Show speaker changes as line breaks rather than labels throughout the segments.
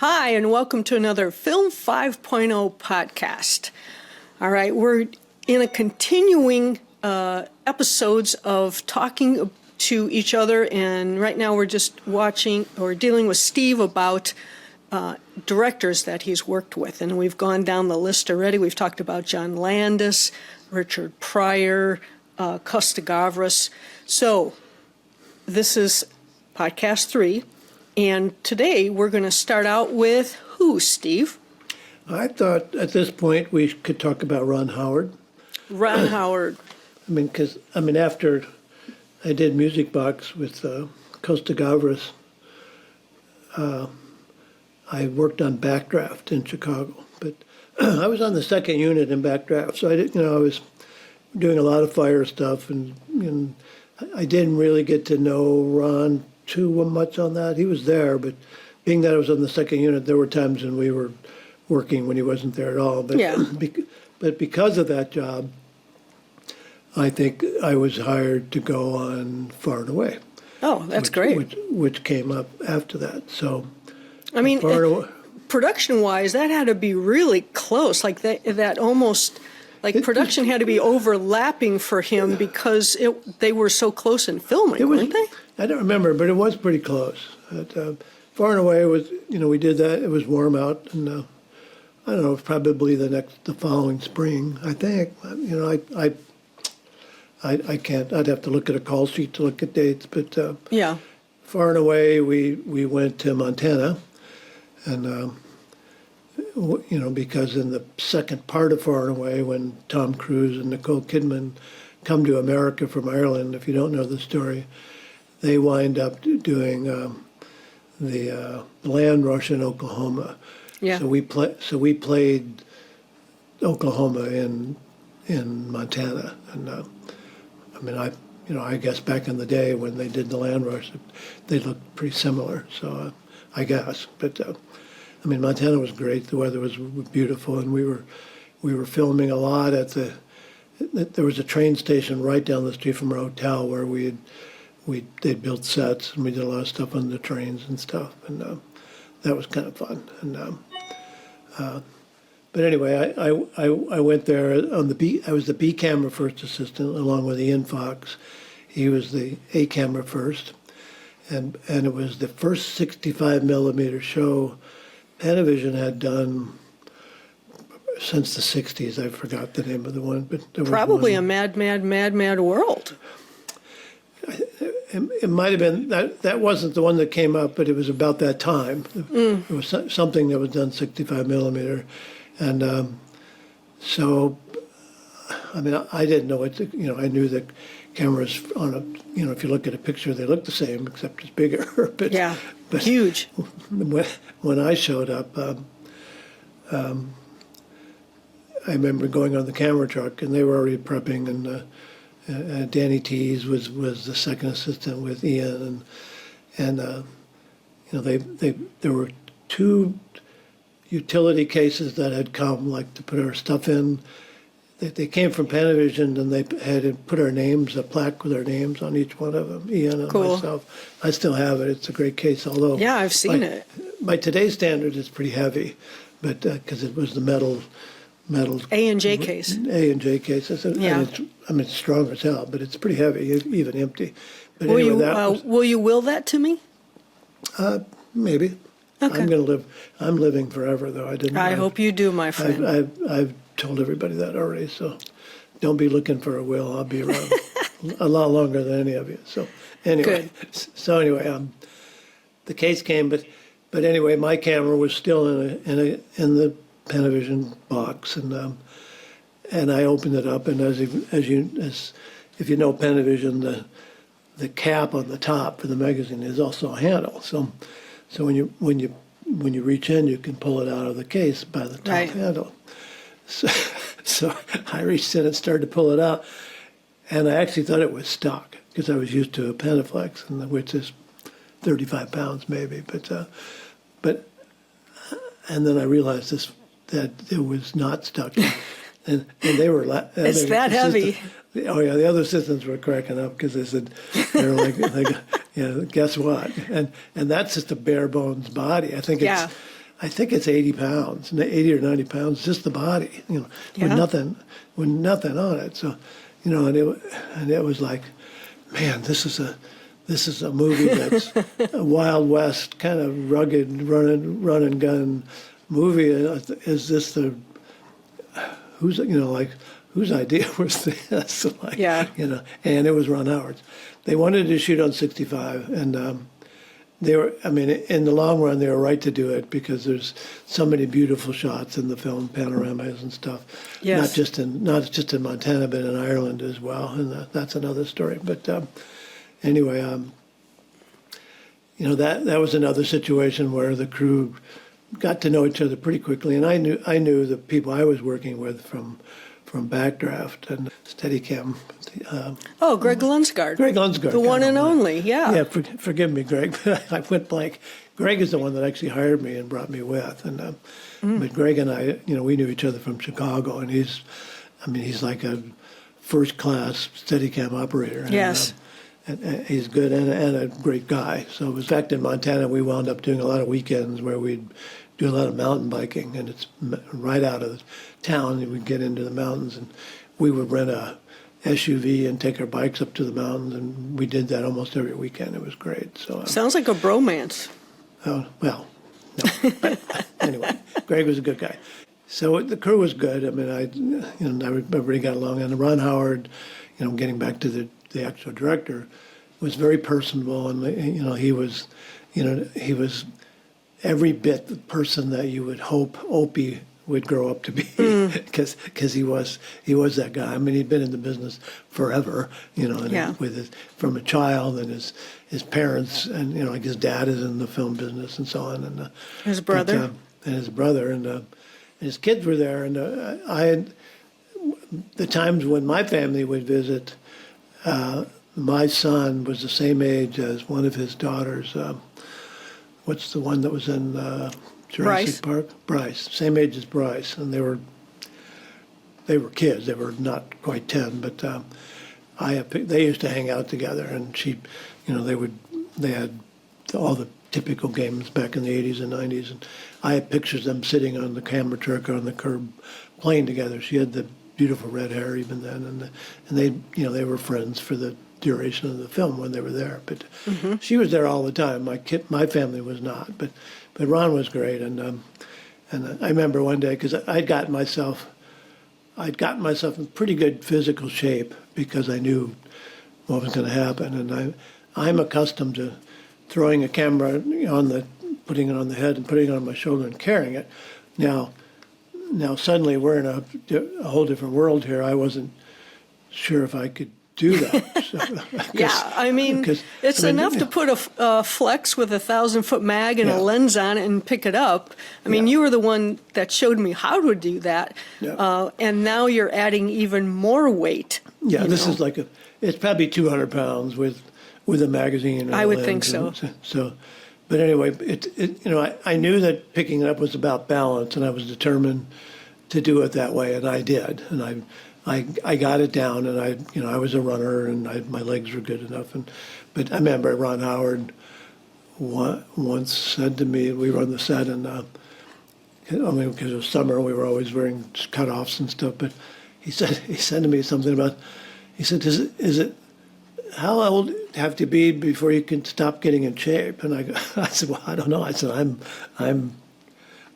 Hi, and welcome to another Film 5.0 podcast. All right, we're in a continuing episodes of talking to each other, and right now we're just watching or dealing with Steve about directors that he's worked with, and we've gone down the list already. We've talked about John Landis, Richard Pryor, Costa Gavras. So this is podcast 3. And today we're going to start out with who, Steve?
I thought at this point we could talk about Ron Howard.
Ron Howard.
After I did Music Box with Costa Gavras, I worked on Backdraft in Chicago. But I was on the second unit in Backdraft, so I was doing a lot of fire stuff, and I didn't really get to know Ron too much on that. He was there, but being that I was on the second unit, there were times when we were working when he wasn't there at all. But,
yeah.
But because of that job, I think I was hired to go on Far and Away.
Oh, that's great.
Which came up after that. So,
production-wise, that had to be really close. Like that almost, like production had to be overlapping for him because they were so close in filming, weren't they?
I don't remember, but it was pretty close. Far and Away was, we did that. It was warm out, and I don't know, it was probably the following spring, I think. I can't. I'd have to look at a call sheet to look at dates, but
yeah.
Far and Away, we went to Montana, and because in the second part of Far and Away, when Tom Cruise and Nicole Kidman come to America from Ireland, if you don't know the story, they wind up doing the land rush in Oklahoma.
Yeah.
So we played Oklahoma in Montana, and I guess back in the day when they did the land rush, they looked pretty similar. So I guess, but Montana was great. The weather was beautiful, and we were filming a lot there was a train station right down the street from our hotel where they'd built sets, and we did a lot of stuff on the trains and stuff, and that was kind of fun. And but anyway, I went there on the B. I was the B camera first assistant along with Ian Fox. He was the A camera first, and it was the first 65 millimeter show Panavision had done since the 60s. I forgot the name of the one, but there was
probably
one.
a mad world.
It might have been that wasn't the one that came up, but it was about that time. It was something that was done 65 millimeter, and so I didn't know it. I knew that cameras on a if you look at a picture, they look the same except it's bigger. but
yeah, but huge.
When I showed up, I remember going on the camera truck, and they were already prepping, and Danny Teese was the second assistant with Ian, and there were 2 utility cases that had come, like to put our stuff in. They came from Panavision, and they had put our names, a plaque with our names on each one of them, Ian and
cool.
myself. I still have it. It's a great case, although
yeah, I've seen it.
By today's standards, it's pretty heavy, but because it was the metal
A and J case.
A and J cases.
Yeah.
And it's strong as hell, but it's pretty heavy, even empty. But
will
anyway,
will you will that to me?
Maybe.
Okay.
I'm living forever, though.
I hope you do, my friend.
I've told everybody that already, so don't be looking for a will. I'll be around a lot longer than any of you. So anyway, the case came, but anyway, my camera was still in the Panavision box, and I opened it up, and as if you know Panavision, the cap on the top for the magazine is also a handle. So when you reach in, you can pull it out of the case by the top handle. So I reached in and started to pull it out, and I actually thought it was stuck because I was used to a Panaflex, which is 35 pounds maybe, but and then I realized that it was not stuck, and they were.
It's that heavy.
Oh yeah, the other assistants were cracking up because they said they're like guess what? And that's just a bare bones body. I think I think it's 80 pounds, 80 or 90 pounds, just the body,
Yeah.
with nothing on it. So, and it was like, man, this is a movie that's a Wild West kind of rugged run and gun movie. Is this whose idea was this? Like,
Yeah.
And it was Ron Howard's. They wanted to shoot on 65, and in the long run, they were right to do it because there's so many beautiful shots in the film, panoramas and stuff.
Yes.
Not just in Montana, but in Ireland as well, and that's another story. But anyway, that was another situation where the crew got to know each other pretty quickly, and I knew the people I was working with from Backdraft and Steadicam.
Greg Lunsgaard.
Greg Lunsgaard.
The one and only, yeah.
Yeah, forgive me, Greg. I went blank. Greg is the one that actually hired me and brought me with. And but Greg and I, we knew each other from Chicago, and he's like a first-class Steadicam operator. And,
Yes.
and he's good and a great guy. So, in fact, in Montana, we wound up doing a lot of weekends where we'd do a lot of mountain biking, and it's right out of town, and we'd get into the mountains, and we would rent a SUV and take our bikes up to the mountains, and we did that almost every weekend. It was great. So
Sounds like a bromance.
well, no. But anyway, Greg was a good guy. So the crew was good. I mean, everybody got along. And Ron Howard, getting back to the actual director, was very personable, and he was every bit the person that you would hope Opie would grow up to be, because he was that guy. I mean, he'd been in the business forever, from a child, and his parents, and like his dad is in the film business and so on, and
His brother.
And his kids were there, and I had the times when my family would visit. My son was the same age as one of his daughters. What's the one that was in Jurassic Park? Bryce, same age as Bryce, and they were kids. They were not quite 10, but they used to hang out together, and they had all the typical games back in the 80s and 90s, and I had pictures of them sitting on the camera truck on the curb playing together. She had the beautiful red hair even then, and they were friends for the duration of the film when they were there. But she was there all the time. My family was not, but Ron was great, and I remember one day, because I'd gotten myself in pretty good physical shape because I knew what was going to happen, and I'm accustomed to throwing a camera putting it on the head and putting it on my shoulder and carrying it. Now suddenly we're in a whole different world here. I wasn't sure if I could do that. So,
it's enough to put a flex with a 1,000-foot mag and a lens on it and pick it up. You were the one that showed me how to do that, and now you're adding even more weight.
Yeah, this is it's probably 200 pounds with a magazine. And
I would think so.
But anyway, I knew that picking it up was about balance, and I was determined to do it that way, and I did, and I got it down, and I was a runner, and my legs were good enough. But I remember Ron Howard once said to me, we were on the set, and because it was summer, we were always wearing cutoffs and stuff. But he said to me something about, he said, is it how old do you have to be before you can stop getting in shape? And I said, well, I don't know. I said, I'm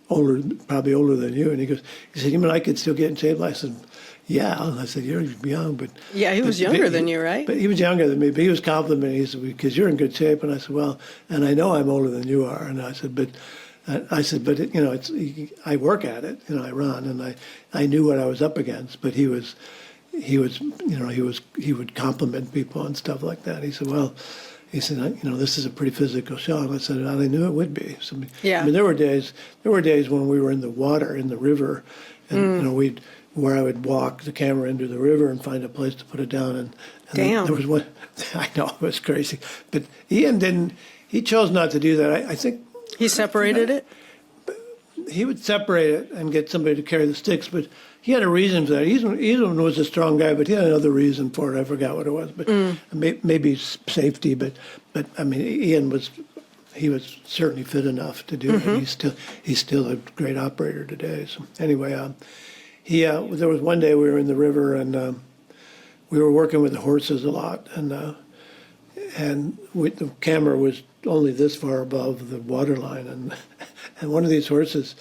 older, probably older than you. And he said, you mean I could still get in shape? I said, yeah. I said, you're young, but...
Yeah, he was younger than you, right?
But he was younger than me, but he was complimenting. He said, because you're in good shape. And I said, well, and I know I'm older than you are. And I said, but I work at it, I run, and I knew what I was up against, but he would compliment people and stuff like that. He said, well, this is a pretty physical show. And I said, I knew it would be. So, there were days when we were in the water, in the river, and where I would walk the camera into the river and find a place to put it down. And
Damn.
There was one, I know, it was crazy. But he chose not to do that. I think.
He separated it?
He would separate it and get somebody to carry the sticks, but he had a reason for that. Ethan was a strong guy, but he had another reason for it. I forgot what it was, but maybe safety. But Ian he was certainly fit enough to do it. He's still a great operator today. So anyway, there was one day we were in the river and we were working with the horses a lot, and the camera was only this far above the water line, and one of these horses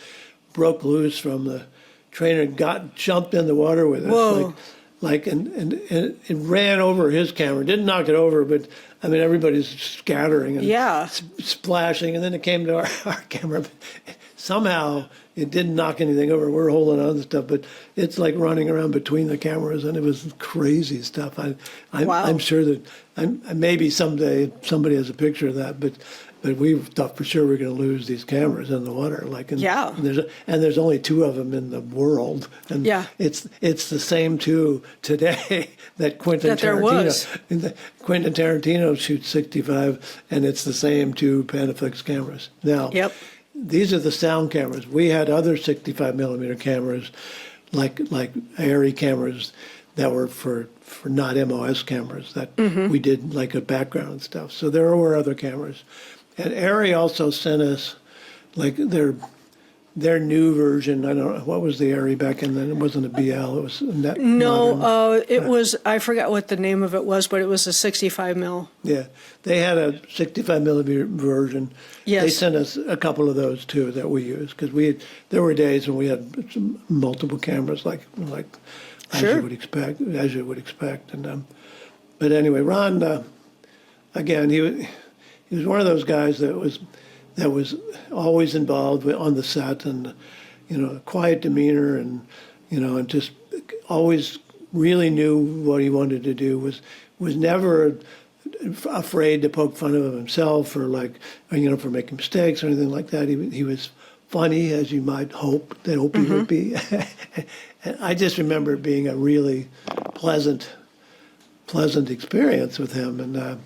broke loose from the trainer and jumped in the water with us.
Whoa.
And it ran over his camera. Didn't knock it over, but I mean everybody's scattering and splashing, and then it came to our camera. Somehow it didn't knock anything over. We're holding on to stuff, but it's like running around between the cameras, and it was crazy stuff. I'm sure that maybe someday somebody has a picture of that, but we thought for sure we were going to lose these cameras in the water. And there's only 2 of them in the world, and it's the same 2 today that Quentin Tarantino shoots 65, and it's the same 2 Panaflex cameras now.
Yep.
These are the sound cameras. We had other 65 millimeter cameras, like ARRI cameras that were for not MOS cameras that we did like a background stuff. So there were other cameras. And ARRI also sent us like their new version. I don't know, what was the ARRI back then? It wasn't a BL, it was a net.
It was, I forgot what the name of it was, but it was a 65 mil.
Yeah, they had a 65 millimeter version.
Yes.
They sent us a couple of those too that we used, because there were days when we had multiple cameras, like as you would expect. And but anyway, Ron, again, he was one of those guys that was always involved on the set, and quiet demeanor, and and just always really knew what he wanted to do. Was never afraid to poke fun of himself or for making mistakes or anything like that. He was funny, as you might hope he would be. And I just remember it being a really pleasant experience with him. And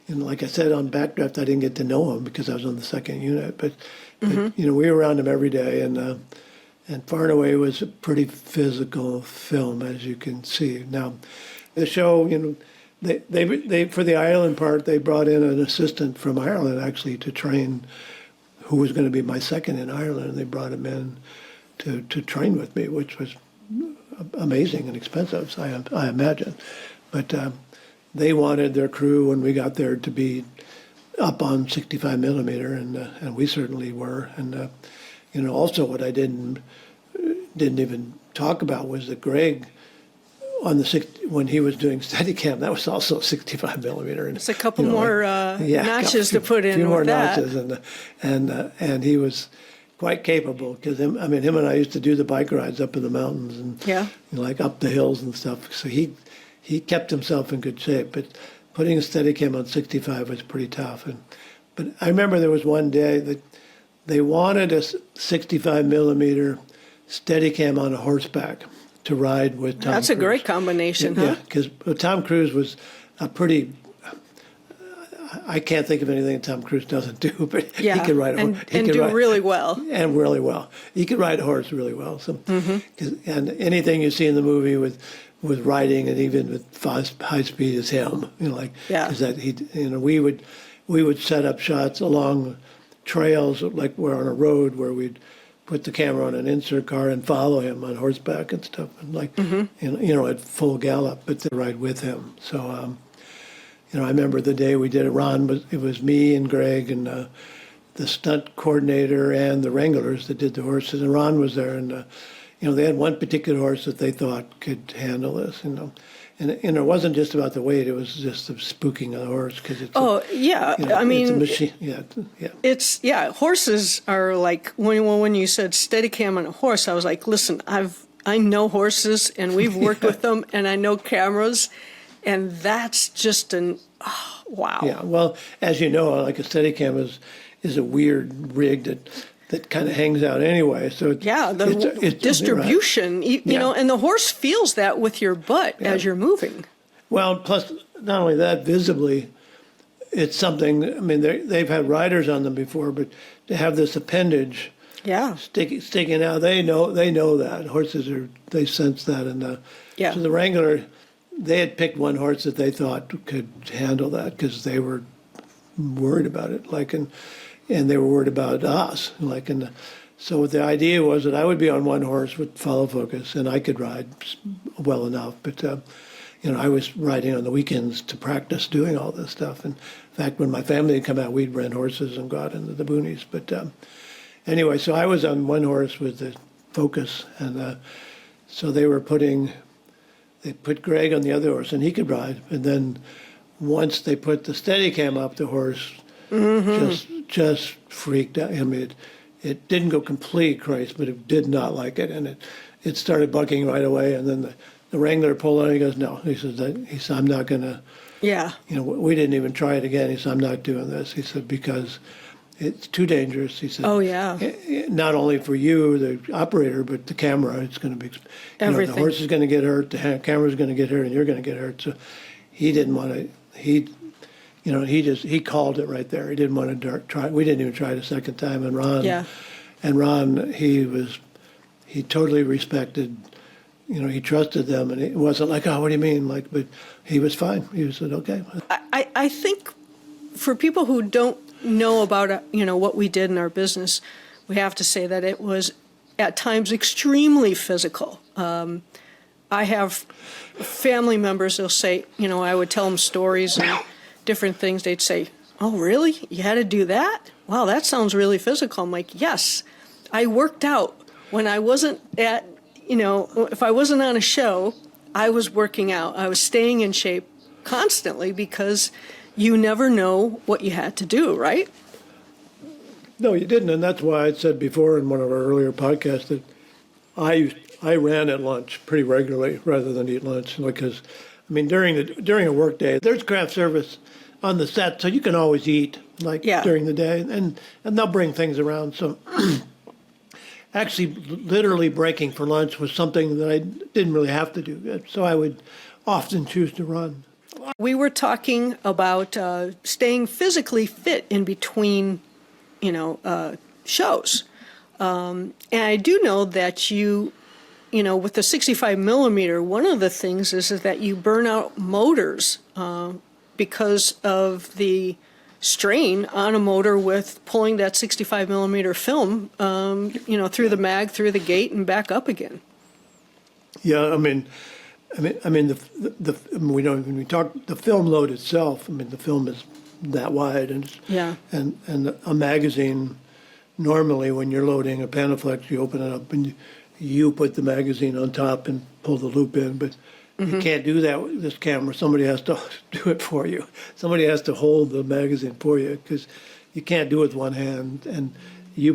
like I said, on Backdraft, I didn't get to know him because I was on the second unit. But we were around him every day, and Far and Away was a pretty physical film, as you can see. Now, the show, they for the Ireland part, they brought in an assistant from Ireland actually to train, who was going to be my second in Ireland. And they brought him in to train with me, which was amazing and expensive, I imagine. But they wanted their crew when we got there to be up on 65 millimeter, and we certainly were. And also what I didn't even talk about was that Greg, when he was doing Steadicam, that was also 65 millimeter. And
it's a couple more notches to put in.
A few more
that.
Notches, and he was quite capable, because him and I used to do the bike rides up in the mountains and up the hills and stuff. So he kept himself in good shape, but putting a Steadicam on 65 was pretty tough. But I remember there was one day that they wanted a 65 millimeter Steadicam on a horseback to ride with Tom
That's
Cruise.
A great combination, huh?
Yeah, because Tom Cruise was a pretty... I can't think of anything Tom Cruise doesn't do, but he could ride a horse.
And do really well.
And really well. He could ride a horse really well. So, and anything you see in the movie with riding and even with high speed is him. Because we would set up shots along trails, like we're on a road where we'd put the camera on an insert car and follow him on horseback and stuff, and at full gallop, but to ride with him. So, I remember the day we did it. It was me and Greg and the stunt coordinator and the wranglers that did the horses, and Ron was there, and they had one particular horse that they thought could handle this, and it wasn't just about the weight; it was just the spooking of the horse, because it's it's a machine. Yeah.
Horses are like when you said Steadicam on a horse, I was like, listen, I know horses, and we've worked with them, and I know cameras. And that's just wow.
Yeah, well, as you know, like a Steadicam is a weird rig that kind of hangs out anyway. So
the distribution, and the horse feels that with your butt as you're moving.
Well, plus not only that, visibly, it's something. I mean, they've had riders on them before, but to have this appendage, sticking out, they know that horses they sense that, and so the wrangler. They had picked one horse that they thought could handle that, because they were worried about it. and they were worried about us. So the idea was that I would be on one horse with follow focus, and I could ride well enough. But I was riding on the weekends to practice doing all this stuff. And in fact, when my family had come out, we'd rent horses and go out into the boonies. But anyway, so I was on one horse with the focus, and so they put Greg on the other horse, and he could ride. And then once they put the Steadicam up, the horse just freaked out. I mean, it didn't go complete crazy, but it did not like it, and it started bucking right away. And then the wrangler pulled on. He goes, "No," he said, "I'm not gonna."
Yeah.
We didn't even try it again. He said, "I'm not doing this." He said, "Because it's too dangerous." He said,
Oh, yeah.
Not only for you, the operator, but the camera. It's going to be
Everything.
The horse is going to get hurt, the camera's going to get hurt, and you're going to get hurt. So he didn't want to. He called it right there. He didn't want to try. We didn't even try it a second time. And Ron, he totally respected. He trusted them, and it wasn't like, "Oh, what do you mean?" But he was fine. He said, "Okay."
I think for people who don't know about what we did in our business, we have to say that it was at times extremely physical. I have family members. They'll say, I would tell them stories and different things. They'd say, "Oh, really? You had to do that? Wow, that sounds really physical." I'm like, "Yes, I worked out when I wasn't at." If I wasn't on a show, I was working out. I was staying in shape constantly because you never know what you had to do, right?
No, you didn't, and that's why I said before in one of our earlier podcasts that I ran at lunch pretty regularly rather than eat lunch because, during a work day, there's craft service on the set, so you can always eat during the day, and they'll bring things around. So actually, literally breaking for lunch was something that I didn't really have to do, so I would often choose to run.
We were talking about staying physically fit in between, shows. And I do know that with the 65 millimeter, one of the things is that you burn out motors because of the strain on a motor with pulling that 65 millimeter film, through the mag, through the gate, and back up again.
Yeah, when we talk the film load itself. The film is that wide, and a magazine. Normally, when you're loading a Panaflex, you open it up and you put the magazine on top and pull the loop in, but you can't do that with this camera. Somebody has to do it for you. Somebody has to hold the magazine for you because you can't do it with one hand, and you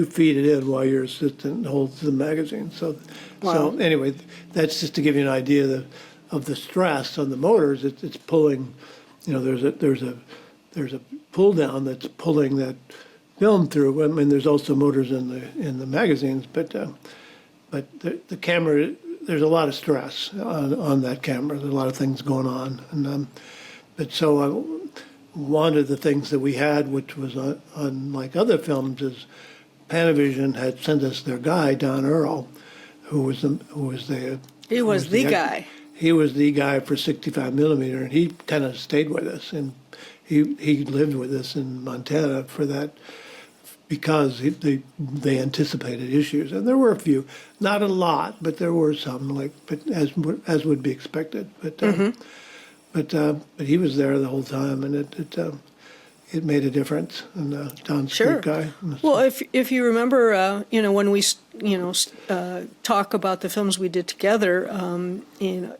feed it in while your assistant holds the magazine. So anyway, that's just to give you an idea of the stress on the motors. It's pulling. There's a pull down that's pulling that film through. There's also motors in the magazines, but the camera. There's a lot of stress on that camera. There's a lot of things going on, and one of the things that we had, which was on like other films, is Panavision had sent us their guy Don Earl, who was the guy. He was the guy for 65 millimeter, and he kind of stayed with us, and he lived with us in Montana for that. Because they anticipated issues, and there were a few, not a lot, but there were some. But as would be expected. But he was there the whole time, and it made a difference. And Don's a great guy.
Well, if you remember, when we talk about the films we did together in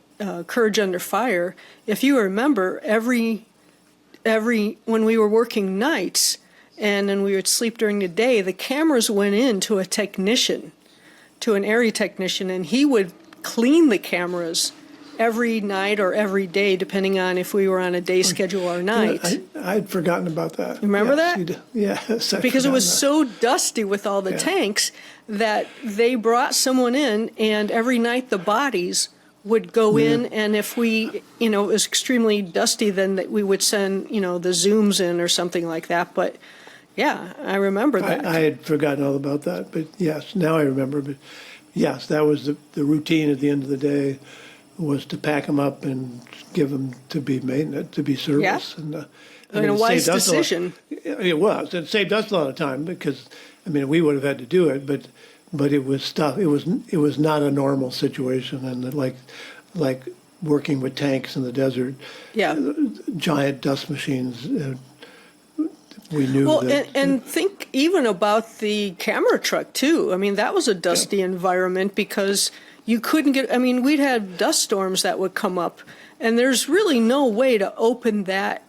Courage Under Fire, if you remember, every when we were working nights. And then we would sleep during the day, the cameras went in to a technician, to an area technician, and he would clean the cameras every night or every day, depending on if we were on a day schedule or night.
I'd forgotten about that.
Remember that?
Yes.
Because it was so dusty with all the tanks that they brought someone in, and every night the bodies would go in, and if we, it was extremely dusty, then we would send, the Zooms in or something like that. But yeah, I remember that.
I had forgotten all about that, but yes, now I remember. But yes, that was the routine at the end of the day, was to pack them up and give them to be maintenance, to be serviced. And
And a
it
wise
saved us a lot-
decision.
It was. It saved us a lot of time because, I mean, we would have had to do it, but it was stuff. It was not a normal situation, and like working with tanks in the desert,
Yeah.
giant dust machines. We knew
Well,
that.
and think even about the camera truck too. I mean, that was a dusty environment because you couldn't get. I mean, we'd had dust storms that would come up, and there's really no way to open that,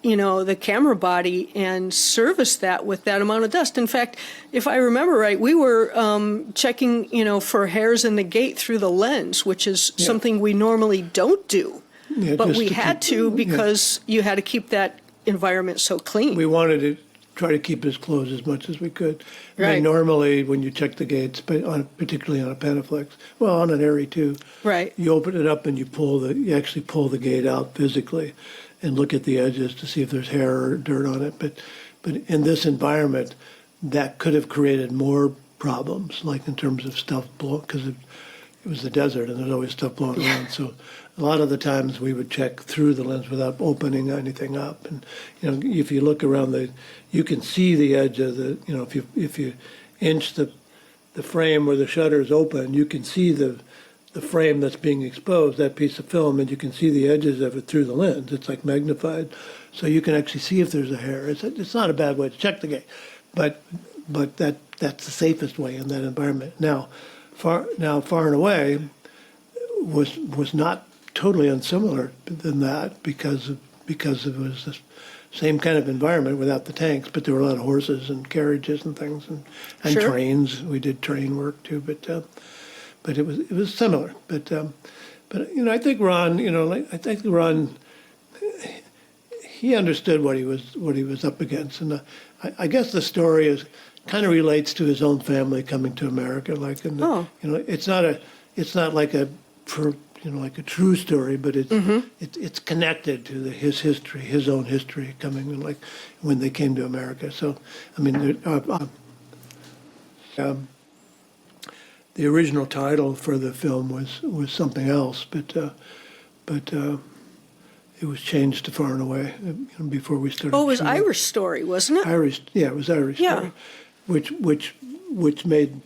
the camera body and service that with that amount of dust. In fact, if I remember right, we were checking, for hairs in the gate through the lens, which is something we normally don't do,
Yeah,
but
just
we
to
had
keep-
to because you had to keep that environment so clean.
We wanted to try to keep it closed as much as we could. I
Right.
mean, normally when you check the gates, but particularly on a Panaflex, well, on an Airy too,
Right.
you open it up and you actually pull the gate out physically and look at the edges to see if there's hair or dirt on it. But in this environment, that could have created more problems, like in terms of stuff blowing, because it was the desert and there's always stuff blowing around. So a lot of the times we would check through the lens without opening anything up. And if you look around you can see the edge of the. If you inch the frame where the shutter is open, you can see the frame that's being exposed, that piece of film, and you can see the edges of it through the lens. It's like magnified, so you can actually see if there's a hair. It's not a bad way to check the gate, but that's the safest way in that environment. Now, far and away was not totally unsimilar than that because it was the same kind of environment without the tanks, but there were a lot of horses and carriages and things and
Sure.
trains. We did train work too, but it was similar. But I think Ron, he understood what he was up against, and I guess the story kind of relates to his own family coming to America. It's not like a true story, but it's connected to his history, his own history coming like when they came to America. So I mean, the original title for the film was something else, but it was changed to Far and Away before we started.
Oh, it was
shooting.
Irish Story, wasn't it?
Irish, yeah, it was Irish
Yeah.
Story, which made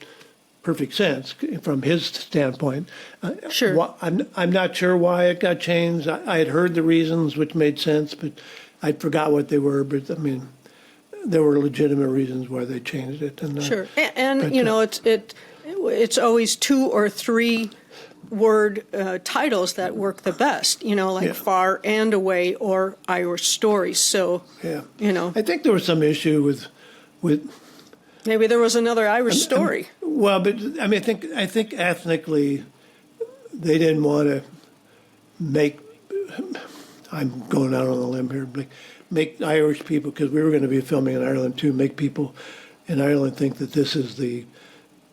perfect sense from his standpoint.
Sure.
I'm not sure why it got changed. I had heard the reasons, which made sense, but I forgot what they were. But I mean, there were legitimate reasons why they changed it. And,
Sure. It's always 2 or 3 word titles that work the best, like
Yeah.
Far and Away or Irish Story. So,
yeah,
I
I think there was some issue with.
maybe there was another Irish Story.
Well, but I mean, I think ethnically, they didn't want to make. I'm going out on a limb here. Make Irish people, because we were going to be filming in Ireland too. Make people in Ireland think that this is the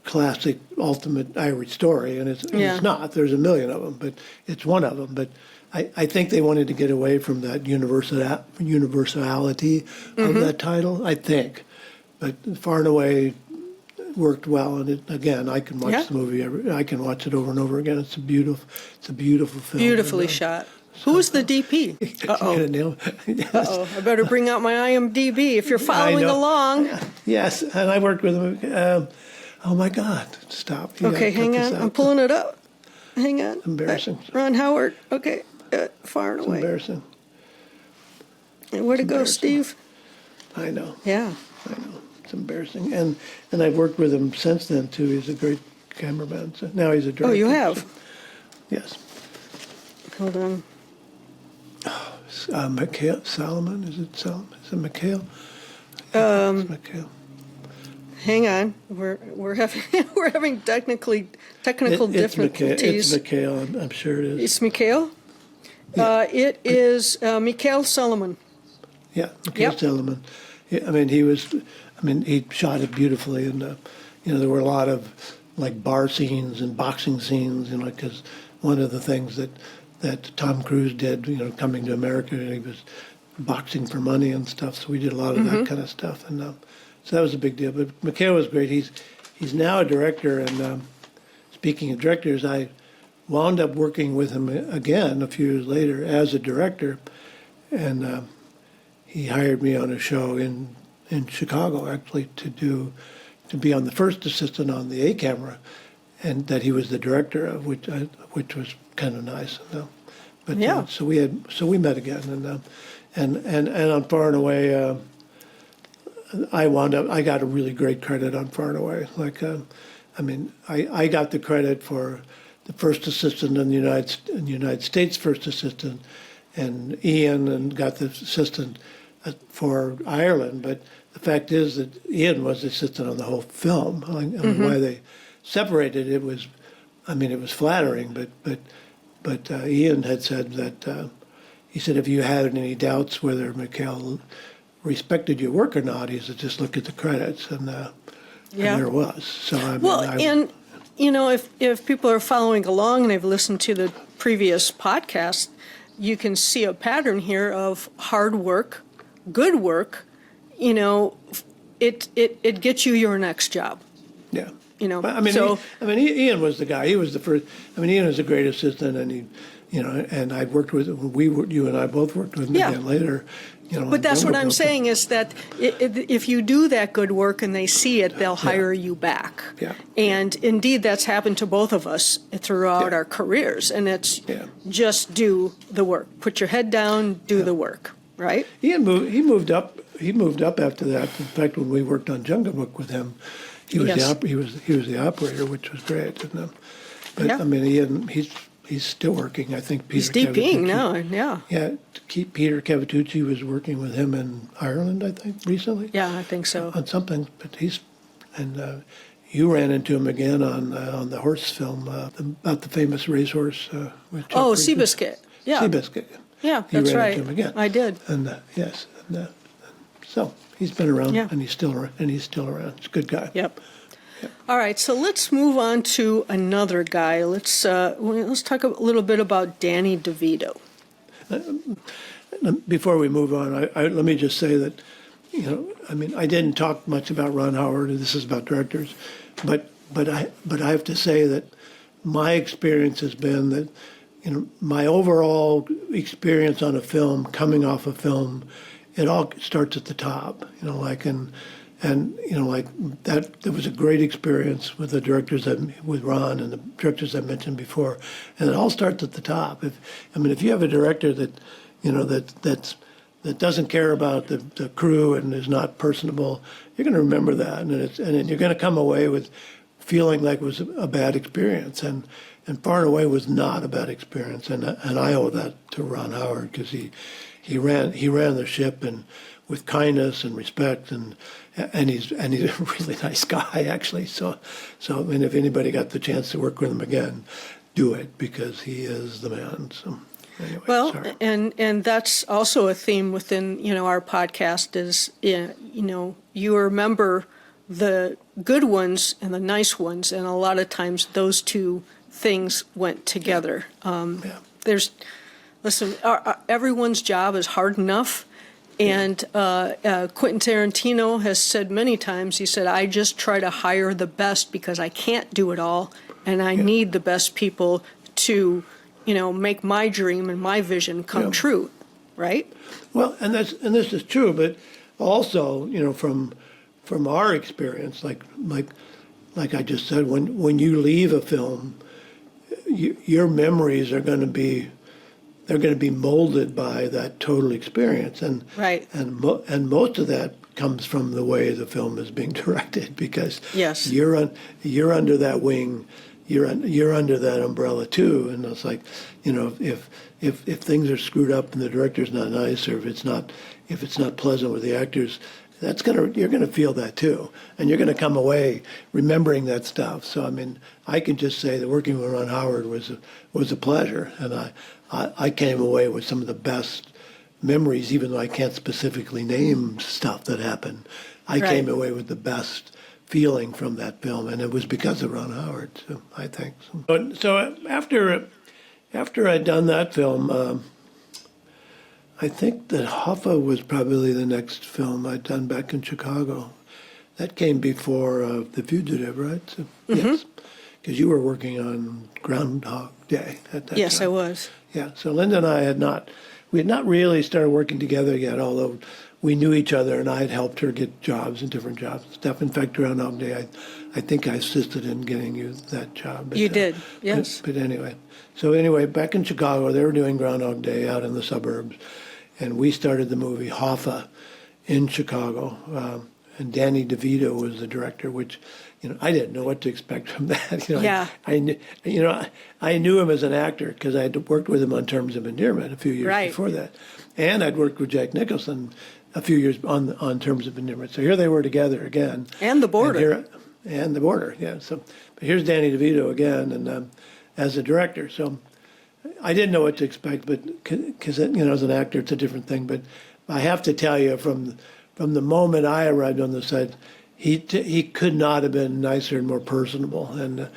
classic, ultimate Irish story, and it's not. There's a million of them, but it's one of them. But I think they wanted to get away from that universality of that title. I think. But Far and Away worked well, and again, I can watch the movie. I can watch it over and over again. It's a beautiful film.
Beautifully shot. Who was the DP?
Uh-oh. Yes.
Uh-oh. I better bring out my IMDb if you're following
know.
along.
Yes, and I worked with him. Oh my God! Stop. You
Okay,
gotta cut
hang
this
on.
out.
I'm pulling it up. Hang on.
Embarrassing.
Ron Howard. Okay. Far and
It's
Away.
embarrassing.
And where'd it go,
embarrassing.
Steve?
I know.
Yeah.
I know. It's embarrassing. And I've worked with him since then too. He's a great cameraman. So now he's a director.
Oh, you have?
Yes.
Hold on.
Mikhail Salomon. Is it Salomon? Is it Mikhail? It's Mikhail.
Hang on. We're having technical
It's
difficulties.
Mikhail. I'm sure it is.
It's Mikhail. It is Mikhail Solomon.
Yeah, Mikhail
Yep.
Salomon. He shot it beautifully, and there were a lot of like bar scenes and boxing scenes, because one of the things that Tom Cruise did, coming to America, he was boxing for money and stuff. So we did a lot of that kind of stuff, and so that was a big deal. But Mikhail was great. He's now a director, and speaking of directors, I wound up working with him again a few years later as a director, and he hired me on a show in Chicago, actually, to be on the first assistant on the A camera, and that he was the director of, which was kind of nice. But
Yeah.
so we met again, and on Far and Away, I got a really great credit on Far and Away. Like, I got the credit for the first assistant in the United States first assistant, and Ian got the assistant for Ireland. But the fact is that Ian was the assistant on the whole film. I mean, why they separated it was flattering, but Ian had said that he said if you had any doubts whether Mikhail respected your work or not, he said just look at the credits, and there was. So
and if people are following along and they've listened to the previous podcast, you can see a pattern here of hard work, good work. It gets you your next job.
Yeah.
Ian
was the guy. He was the first. Ian was a great assistant, and and I worked with you and I both worked with him again later.
But that's what I'm saying is that if you do that good work and they see it, they'll hire you back.
Yeah.
And indeed, that's happened to both of us throughout our careers. And it's just do the work. Put your head down, do the work. Right?
He moved up. He moved up after that. In fact, when we worked on Jungle Book with him, he was the operator, which was great. And, he's still working. I think Peter.
He's DPing now. Yeah.
Yeah. Peter Cavatucci was working with him in Ireland, I think, recently.
Yeah, I think so.
On something, but you ran into him again on the horse film about the famous racehorse.
Seabiscuit. Yeah.
Seabiscuit.
Yeah,
you
that's
ran
right.
Into him again.
I did.
And yes, so he's been around, and he's still around. He's a good guy.
Yep. All right, so let's move on to another guy. Let's talk a little bit about Danny DeVito.
Before we move on, let me just say that, I didn't talk much about Ron Howard. This is about directors, but I have to say that my experience has been that, my overall experience on a film, coming off a film, it all starts at the top. Like that was a great experience with the directors with Ron and the directors I mentioned before, and it all starts at the top. If you have a director that that doesn't care about the crew and is not personable, you're going to remember that, and you're going to come away with feeling like it was a bad experience, and Far and Away was not a bad experience, and I owe that to Ron Howard because he ran the ship and with kindness and respect, and he's a really nice guy actually. So if anybody got the chance to work with him again, do it because he is the man. So anyway,
well,
sorry.
and that's also a theme within our podcast is you remember the good ones and the nice ones, and a lot of times those two things went together. Everyone's job is hard enough. And Quentin Tarantino has said many times, he said, I just try to hire the best because I can't do it all. And I need the best people to, make my dream and my vision come true. Right?
Well, and this is true, but also, from our experience, like I just said, when you leave a film, your memories are going to be molded by that total experience, and most of that comes from the way the film is being directed because you're under that wing, you're under that umbrella too, and it's like if things are screwed up and the director's not nice, or if it's not pleasant with the actors, you're gonna feel that too, and you're gonna come away remembering that stuff. So I can just say that working with Ron Howard was a pleasure, and I came away with some of the best memories, even though I can't specifically name stuff that happened. I came away with the best feeling from that film, and it was because of Ron Howard. So I think. So after I'd done that film. I think that Hoffa was probably the next film I'd done back in Chicago. That came before The Fugitive, right? So, yes, because you were working on Groundhog Day at that time.
Yes, I was.
Yeah, so Linda and I we had not really started working together yet, although we knew each other, and I had helped her get jobs and different jobs and stuff. In fact, Groundhog Day, I think I assisted in getting you that job. But,
You did, yes.
But anyway, so anyway, back in Chicago, they were doing Groundhog Day out in the suburbs, and we started the movie Hoffa in Chicago, and Danny DeVito was the director, which, I didn't know what to expect from that.
Yeah.
I knew him as an actor because I had worked with him on Terms of Endearment a few years
Right.
before that, and I'd worked with Jack Nicholson a few years on Terms of Endearment. So here they were together again.
And The Border.
And The Border, yeah. So, but here's Danny DeVito again, and as a director. So I didn't know what to expect, but because as an actor, it's a different thing. But I have to tell you, from the moment I arrived on the set, he could not have been nicer and more personable. And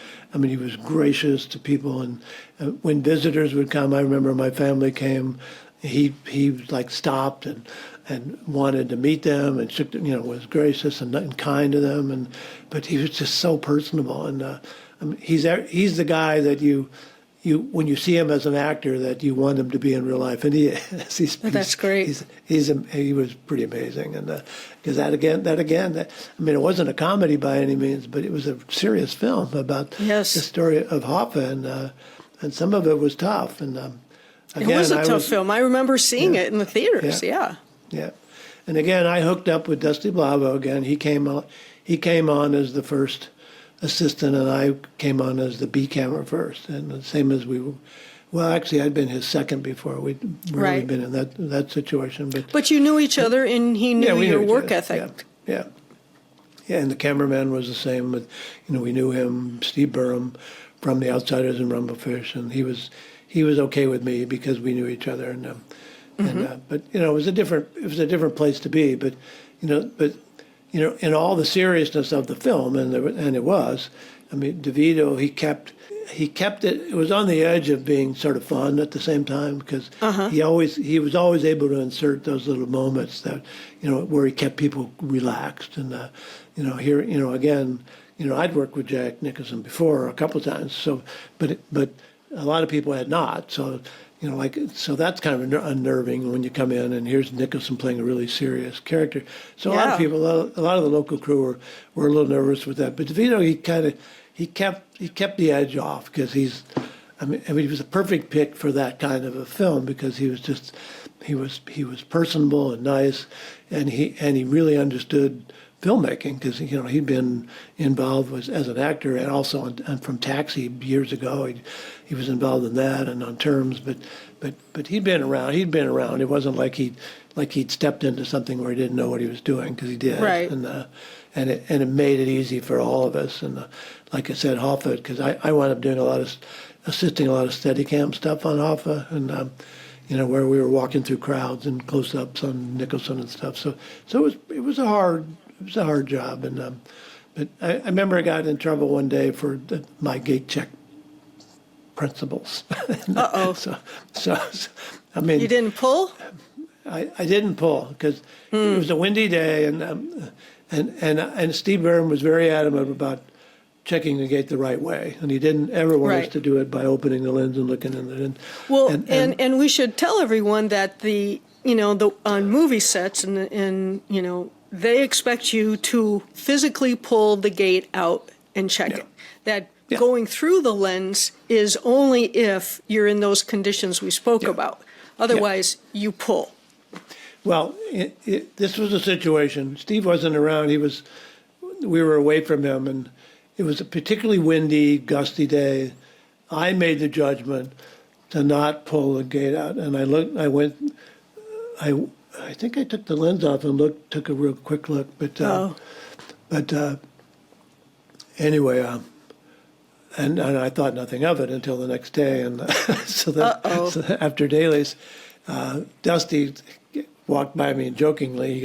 he was gracious to people. And when visitors would come, I remember my family came. He like stopped and wanted to meet them and shook, was gracious and kind to them. But he was just so personable. And he's the guy that you when you see him as an actor that you want him to be in real life, and he is.
That's great.
He was pretty amazing, and because that again, it wasn't a comedy by any means, but it was a serious film about the story of Hoffa, and some of it was tough, and again,
it was a tough film. I remember seeing it in the theaters. Yeah.
And again, I hooked up with Dusty Blavo again. He came on as the first assistant, and I came on as the B camera first, and the same as we were. Well, actually, I'd been his second before. We'd really been in that situation. But
you knew each other, and he knew your work ethic.
Yeah, and the cameraman was the same. But we knew him, Steve Burham, from The Outsiders and Rumblefish, and he was okay with me because we knew each other. And but it was a different place to be. But in all the seriousness of the film, and it was, DeVito, he kept it. It was on the edge of being sort of fun at the same time because he was always able to insert those little moments that where he kept people relaxed. And here again, I'd worked with Jack Nicholson before a couple of times. So, but a lot of people had not. So. So that's kind of unnerving when you come in and here's Nicholson playing a really serious character. So a lot of people, a lot of the local crew were a little nervous with that. But DeVito, he kept the edge off because he was a perfect pick for that kind of a film because he was personable and nice, and he really understood filmmaking because he'd been involved as an actor and also from Taxi years ago. He was involved in that and on Terms, but he'd been around. It wasn't like he'd stepped into something where he didn't know what he was doing because he did.
Right.
And it made it easy for all of us. And like I said, Hoffa, because I wound up doing assisting a lot of Steadicam stuff on Hoffa, and where we were walking through crowds and close-ups on Nicholson and stuff. So it was a hard job, and but I remember I got in trouble one day for my gate check principles. So
you didn't pull?
I didn't pull because it was a windy day, and Steve Byrne was very adamant about checking the gate the right way, and he didn't ever want us to do it by opening the lens and looking in it.
Well, and we should tell everyone that on movie sets and they expect you to physically pull the gate out and check it. That going through the lens is only if you're in those conditions we spoke about. Otherwise, you pull.
Well, this was a situation. Steve wasn't around. We were away from him, and it was a particularly windy, gusty day. I made the judgment to not pull the gate out, and I think I took the lens off and took a real quick look, but anyway, and I thought nothing of it until the next day, and so after dailies, Dusty walked by me and jokingly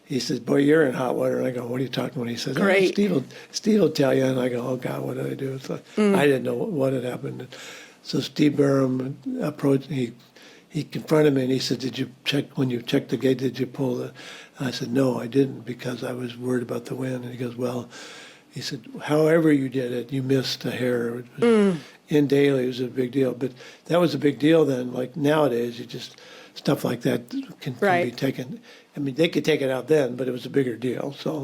he says, "Boy, you're in hot water." And I go, "What are you talking about?" He says,
Great.
"Oh, Steve will tell you." And I go, "Oh God, what did I do?" So I didn't know what had happened. So Steve Burham approached me. He confronted me and he said, "Did you check, when you checked the gate, did you pull the?" And I said, "No, I didn't because I was worried about the wind." And he goes, "Well," he said, "however you did it, you missed a hair." In daily, it was a big deal. But that was a big deal then. Like nowadays, you just stuff like that can be
Right.
taken. I mean, they could take it out then, but it was a bigger deal. So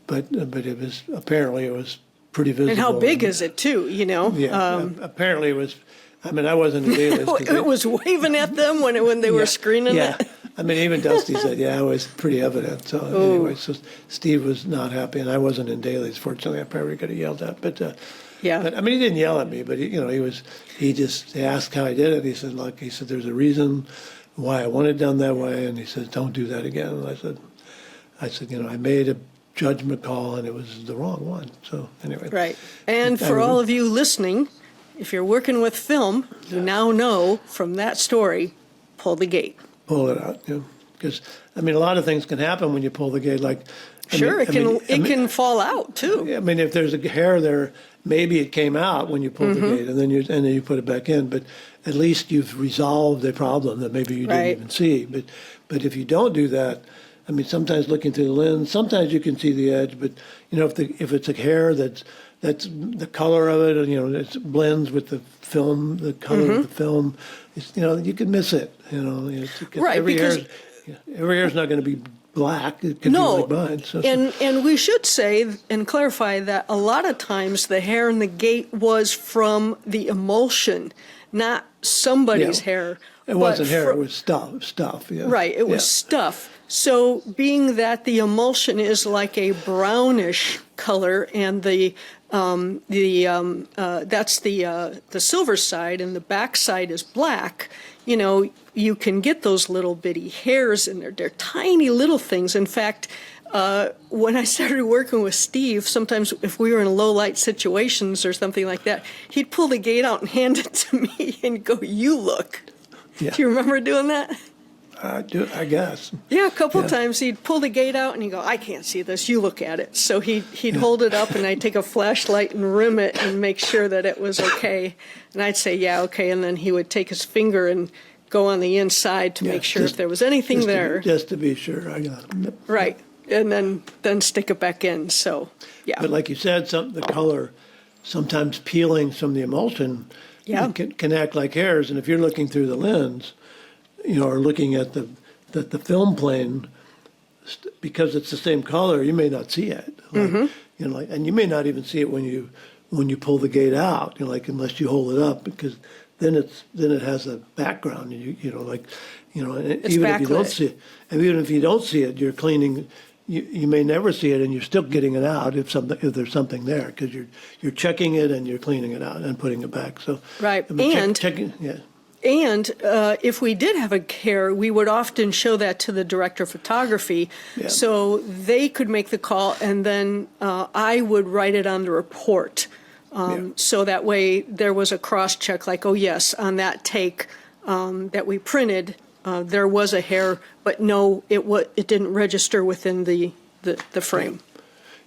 but it was, apparently it was pretty visible.
And how big is it too, you know?
Yeah, apparently it was, I mean, I wasn't in dailies. 'cause
It was waving at them when they were screening
yeah.
it.
I mean, even Dusty said, yeah, it was pretty evident. So anyway, so Steve was not happy, and I wasn't in dailies. Fortunately, I probably could have yelled at. But
Yeah.
but I mean, he didn't yell at me, but he just asked how I did it. He said, look, there's a reason why I want it done that way, and he said, don't do that again. And I said, I made a judgment call, and it was the wrong one. So anyway,
Right. And for all of you listening, if you're working with film, you now know from that story, pull the gate.
pull it out, because I mean, a lot of things can happen when you pull the gate. Like,
Sure, it can fall out too.
I mean, if there's a hair there, maybe it came out when you pulled the gate, and then you put it back in. But at least you've resolved a problem that maybe you didn't
Right.
even see. But if you don't do that, I mean, sometimes looking through the lens, sometimes you can see the edge. But if it's a hair that's the color of it, and it blends with the film, the color of the film, you can miss it.
Right,
every
because
every hair's not going to be black. It could
no,
be like mine. So,
and we should say and clarify that a lot of times the hair in the gate was from the emulsion, not somebody's
Yeah.
hair.
it
but
wasn't hair; it was stuff. Yeah.
Right, it was stuff. So being that the emulsion is like a brownish color, and that's the silver side, and the back side is black, you can get those little bitty hairs in there. They're tiny little things. In fact, when I started working with Steve, sometimes if we were in low light situations or something like that, he'd pull the gate out and hand it to me and go, "You look."
Yeah.
Do you remember doing that?
I guess.
Yeah, a couple
Yeah.
times he'd pull the gate out and he'd go, "I can't see this, you look at it." So he'd hold it up and I'd take a flashlight and rim it and make sure that it was okay. And I'd say, "Yeah, okay." And then he would take his finger and go on the inside to make sure if there was anything there.
Just to be sure, I got it.
Right. And then stick it back in. So, yeah.
But like you said, the color, sometimes peeling from the emulsion
Yeah.
can act like hairs. And if you're looking through the lens, or looking at the film plane, because it's the same color, you may not see it. And you may not even see it when you pull the gate out. Unless you hold it up, because then it has a background. And
It's
even if you don't
backlit.
see it, and even if you don't see it, you're cleaning. You may never see it, and you're still getting it out if there's something there, because you're checking it and you're cleaning it out and putting it back. So
Right.
I mean,
And-
checking, yeah.
And if we did have a hair, we would often show that to the director of photography,
Yeah.
so they could make the call, and then I would write it on the report. So that way there was a cross-check, like, oh yes, on that take that we printed, there was a hair, but no, it didn't register within the frame.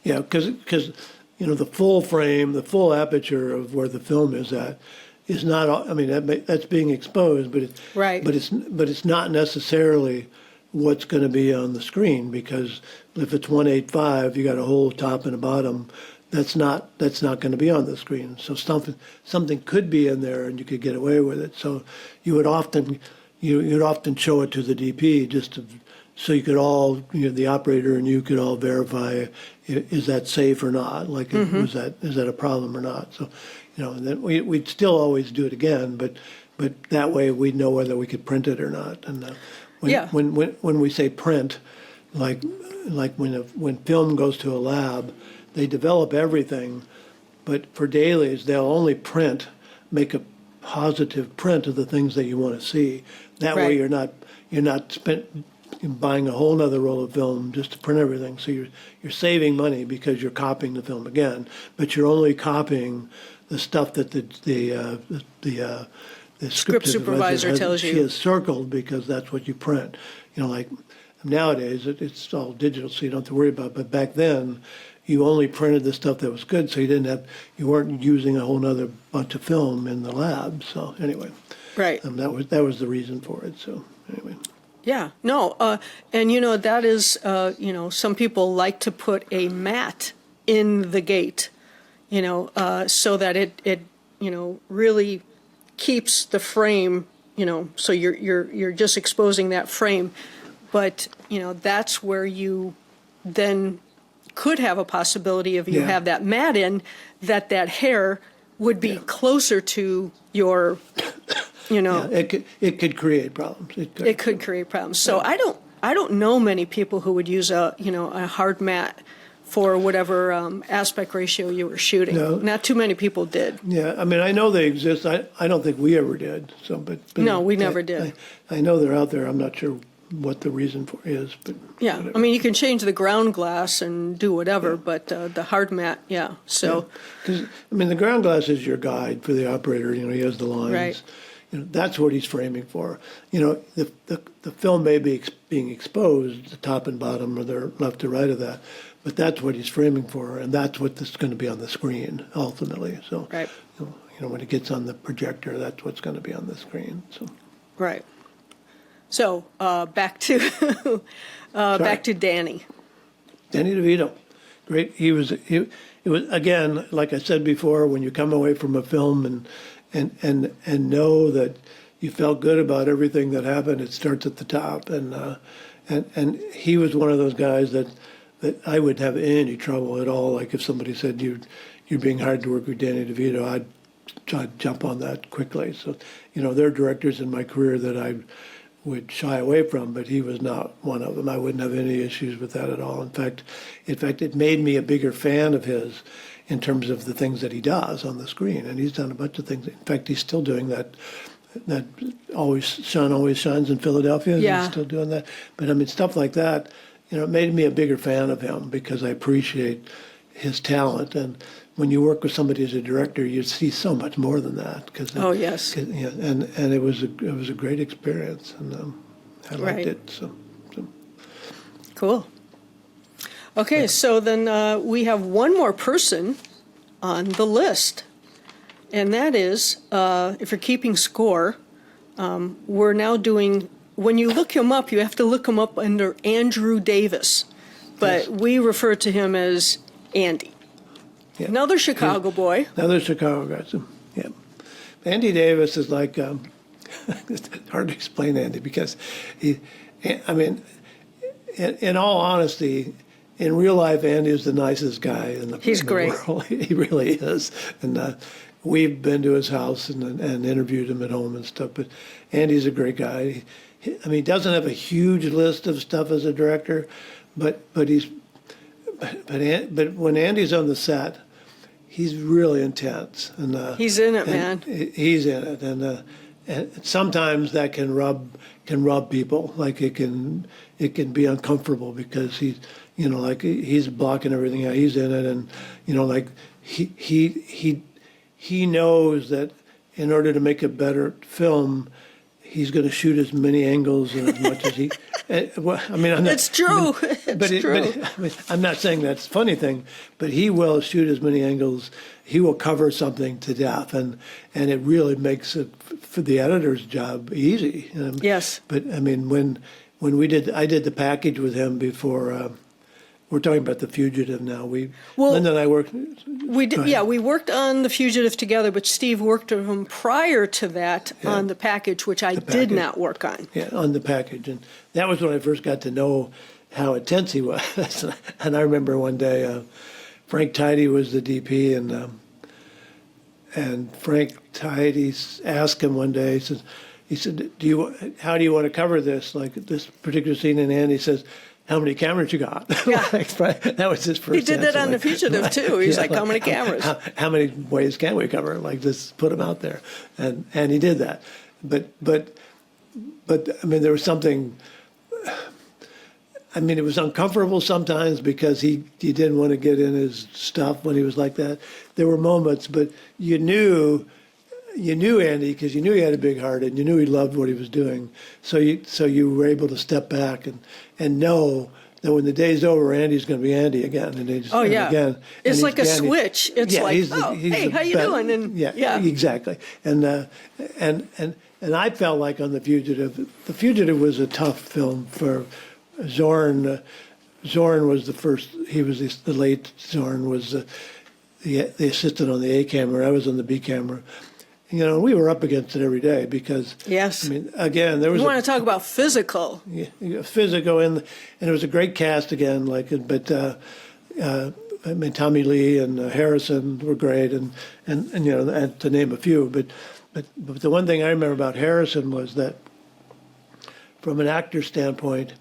Yeah, because the full frame, the full aperture of where the film is at, is not. I mean, that's being exposed, but
Right.
But it's not necessarily what's going to be on the screen, because if it's 185, you got a whole top and a bottom. That's not going to be on the screen. So something could be in there, and you could get away with it. So you'd often show it to the DP so you could all, the operator and you could all verify, is that safe or not? Like, is that a problem or not? So, and then we'd still always do it again, but that way we'd know whether we could print it or not. And when we say print, like when film goes to a lab, they develop everything, but for dailies they'll only make a positive print of the things that you want to see. That way you're not buying a whole nother roll of film just to print everything. So you're saving money because you're copying the film again, but you're only copying the stuff that the
Script supervisor tells you.
She has circled, because that's what you print. Like nowadays it's all digital, so you don't have to worry about it. But back then, you only printed the stuff that was good, so you weren't using a whole nother bunch of film in the lab. So anyway,
Right.
that was the reason for it. So anyway.
Yeah, no, and that is, some people like to put a mat in the gate, so that it really keeps the frame so you're just exposing that frame. But, that's where you then could have a possibility if you
Yeah.
have that mat in, that hair would be closer to your,
Yeah, it could create problems.
it could create problems. So I don't know many people who would use a hard mat for whatever aspect ratio you were shooting.
No.
Not too many people did.
Yeah, I mean, I know they exist. I don't think we ever did. So, but
No, we never did.
I know they're out there. I'm not sure what the reason for is, but
Yeah,
whatever.
I mean, you can change the ground glass and do whatever, but the hard mat, yeah. So,
Because I mean, the ground glass is your guide for the operator. He has the lines.
Right.
That's what he's framing for. The film may be being exposed, the top and bottom, or the left to right of that, but that's what he's framing for, and that's what's going to be on the screen ultimately. So,
Right.
when it gets on the projector, that's what's going to be on the screen. So,
right. So, back to back to Danny.
Danny DeVito, great. It was again, like I said before, when you come away from a film and know that you felt good about everything that happened, it starts at the top. And he was one of those guys that I wouldn't have any trouble at all. Like if somebody said you're being hard to work with Danny DeVito, I'd jump on that quickly. So, there are directors in my career that I would shy away from, but he was not one of them. I wouldn't have any issues with that at all. In fact, it made me a bigger fan of his in terms of the things that he does on the screen. And he's done a bunch of things. In fact, he's still doing that Sun Always Shines in Philadelphia.
Yeah.
He's still doing that. But I mean, stuff like that, it made me a bigger fan of him because I appreciate his talent. And when you work with somebody as a director, you see so much more than that.
Oh, yes.
And it was a great experience, and I liked
Right.
it. So.
Cool. Okay, so then we have one more person on the list, and that is, if you're keeping score, we're now doing, when you look him up, you have to look him up under Andrew Davis, but
Yes.
we refer to him as Andy.
Yeah.
Another Chicago boy.
Another Chicago guy. So, yeah. Andy Davis is like, it's hard to explain Andy because in all honesty, in real life, Andy is the nicest guy in the,
He's
in the
great.
world. He really is. And we've been to his house and interviewed him at home and stuff. But Andy's a great guy. He doesn't have a huge list of stuff as a director, but when Andy's on the set, he's really intense. And
He's in it, man.
He's in it, and sometimes that can rub people. Like it can be uncomfortable because he's blocking everything out. He's in it, and like he knows that in order to make a better film, he's going to shoot as many angles and as much as he. I'm not,
It's true. It's true.
I'm not saying that's a funny thing, but he will shoot as many angles. He will cover something to death, and it really makes it for the editor's job easy.
Yes.
But I mean, when I did the package with him before. We're talking about The Fugitive now. Linda and I worked.
We did, yeah, we worked on The Fugitive together, but Steve worked with him prior to that on the package, which I did
package.
not work on.
Yeah, on the package. And that was when I first got to know how intense he was. And I remember one day, Frank Tidy was the DP, and Frank Tidy asked him one day, he said, how do you want to cover this, like this particular scene? And Andy says, how many cameras you got?
Yeah.
That was his first
He did that
answer,
on The Fugitive, too. He's like, how many cameras?
How many ways can we cover? Like, just put them out there. And he did that. But I mean, there was something, it was uncomfortable sometimes because he didn't want to get in his stuff when he was like that. There were moments, but you knew Andy because you knew he had a big heart and you knew he loved what he was doing. So you were able to step back and know that when the day's over, Andy's going to be Andy again. And again.
It's
and
like a
he's Andy.
switch. It's
Yeah,
like,
he's
hey, how you doing? And
yeah, exactly. And I felt like on The Fugitive was a tough film for Zorn. Zorn was the first. He was the late Zorn was the assistant on the A camera. I was on the B camera. we were up against it every day because,
Yes.
I mean, again, there was
You want to talk about physical.
physical, and it was a great cast again. I mean, Tommy Lee and Harrison were great, and to name a few. But the one thing I remember about Harrison was that, from an actor standpoint,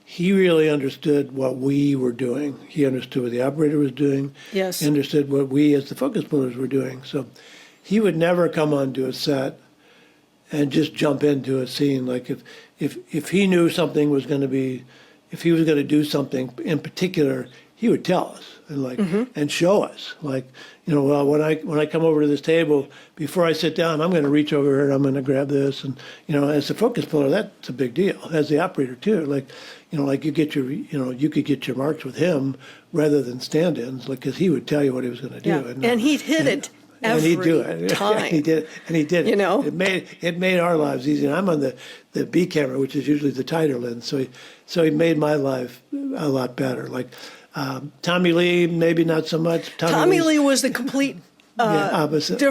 he really understood what we were doing. He understood what the operator was doing.
Yes.
He understood what we as the focus pullers were doing. So he would never come onto a set and just jump into a scene. Like if he knew something was going to be, if he was going to do something in particular, he would tell us and and show us. Well, when I come over to this table, before I sit down, I'm going to reach over here and I'm going to grab this. And as the focus puller, that's a big deal. As the operator too, you get your, you could get your marks with him rather than stand-ins, because he would tell you what he was going to do.
Yeah. And he'd hit it every
and he'd do it.
time.
He did it, and he did it. It made our lives easier. I'm on the B camera, which is usually the tighter lens, so he made my life a lot better. Tommy Lee, maybe not so much.
Tommy Lee was the complete
opposite.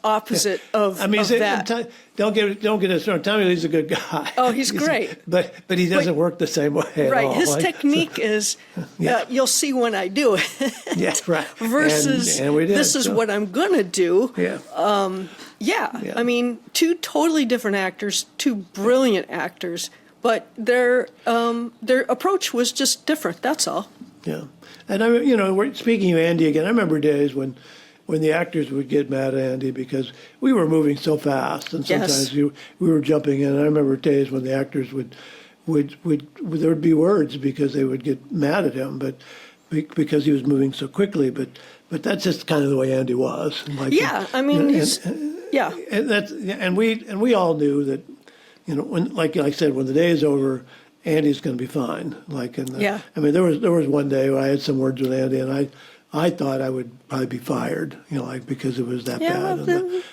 opposite of that.
Don't get us wrong. Tommy Lee's a good guy.
Oh, he's great.
But he doesn't work the same way at all.
Right. His technique is, you'll see when I do it.
Yeah, right.
Versus,
and we did,
this is what I'm going to do.
Yeah.
I mean, two totally different actors, two brilliant actors, but their approach was just different. That's all.
Yeah. And we're speaking of Andy again. I remember days when the actors would get mad at Andy because we were moving so fast, and sometimes we were jumping in. I remember days when the actors would there would be words because they would get mad at him, but because he was moving so quickly. But that's just kind of the way Andy was. And we all knew that, when, like I said, when the day is over, Andy's going to be fine. I mean, there was one day where I had some words with Andy, and I thought I would probably be fired, because it was that bad.
It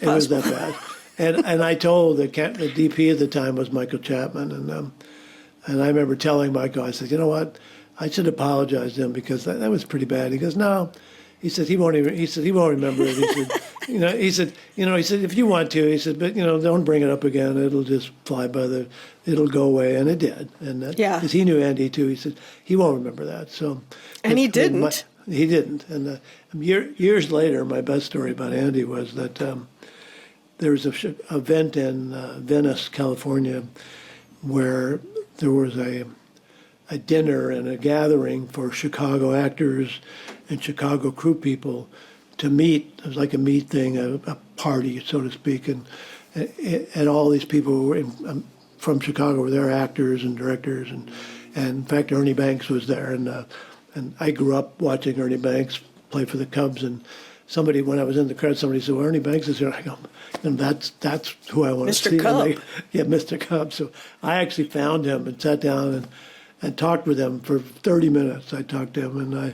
was that bad. And I told the DP at the time was Michael Chapman, and I remember telling Michael, I said, you know what, I should apologize to him because that was pretty bad. He goes, no. He said he won't remember it. He said, if you want to, he said, but don't bring it up again. It'll just fly by it'll go away, and it did. And because he knew Andy too, he said he won't remember that. So,
and he didn't.
He didn't. And years later, my best story about Andy was that there was an event in Venice, California, where there was a dinner and a gathering for Chicago actors and Chicago crew people to meet. It was like a meet thing, a party, so to speak, and all these people who were from Chicago were there, actors and directors, and in fact Ernie Banks was there, and I grew up watching Ernie Banks play for the Cubs, and somebody, when I was in the crowd, somebody said, well, Ernie Banks is here. I go, and that's who I want to see.
Mr. Cub.
Mr. Cub. So I actually found him and sat down and talked with him for 30 minutes. I talked to him,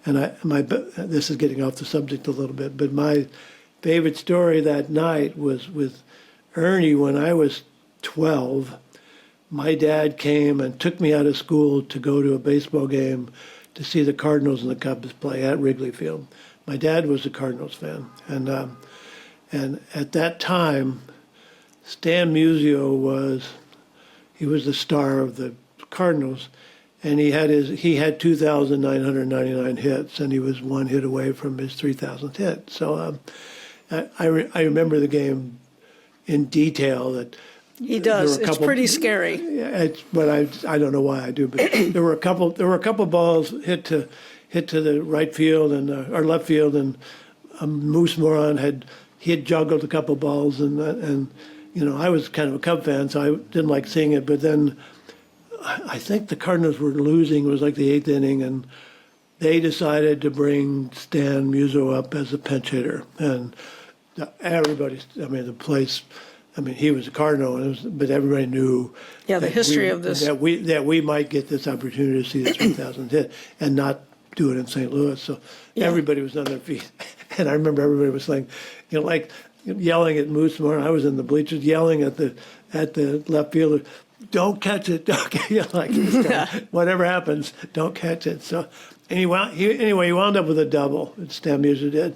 this is getting off the subject a little bit, but my favorite story that night was with Ernie. When I was 12, my dad came and took me out of school to go to a baseball game to see the Cardinals and the Cubs play at Wrigley Field. My dad was a Cardinals fan, and at that time, Stan Musial was the star of the Cardinals, and he had 2,999 hits, and he was one hit away from his 3,000th hit. So I remember the game in detail. That
he does. It's pretty scary.
But I don't know why I do. But there were a couple balls hit to the right field or left field, and Moose Moran had juggled a couple balls, and I was kind of a Cub fan, so I didn't like seeing it. But then I think the Cardinals were losing. It was like the 8th inning, and they decided to bring Stan Musial up as a pinch hitter, and everybody. I mean, the place. I mean, he was a Cardinal, but everybody knew.
Yeah, the history of this.
That we might get this opportunity to see the 3,000th hit and not do it in St. Louis. So everybody was on their feet, and I remember everybody was saying, like yelling at Moose Moran. I was in the bleachers yelling at the left fielder, "Don't catch it! Don't catch it!" Whatever happens, don't catch it. So anyway, he wound up with a double. Stan Musial did.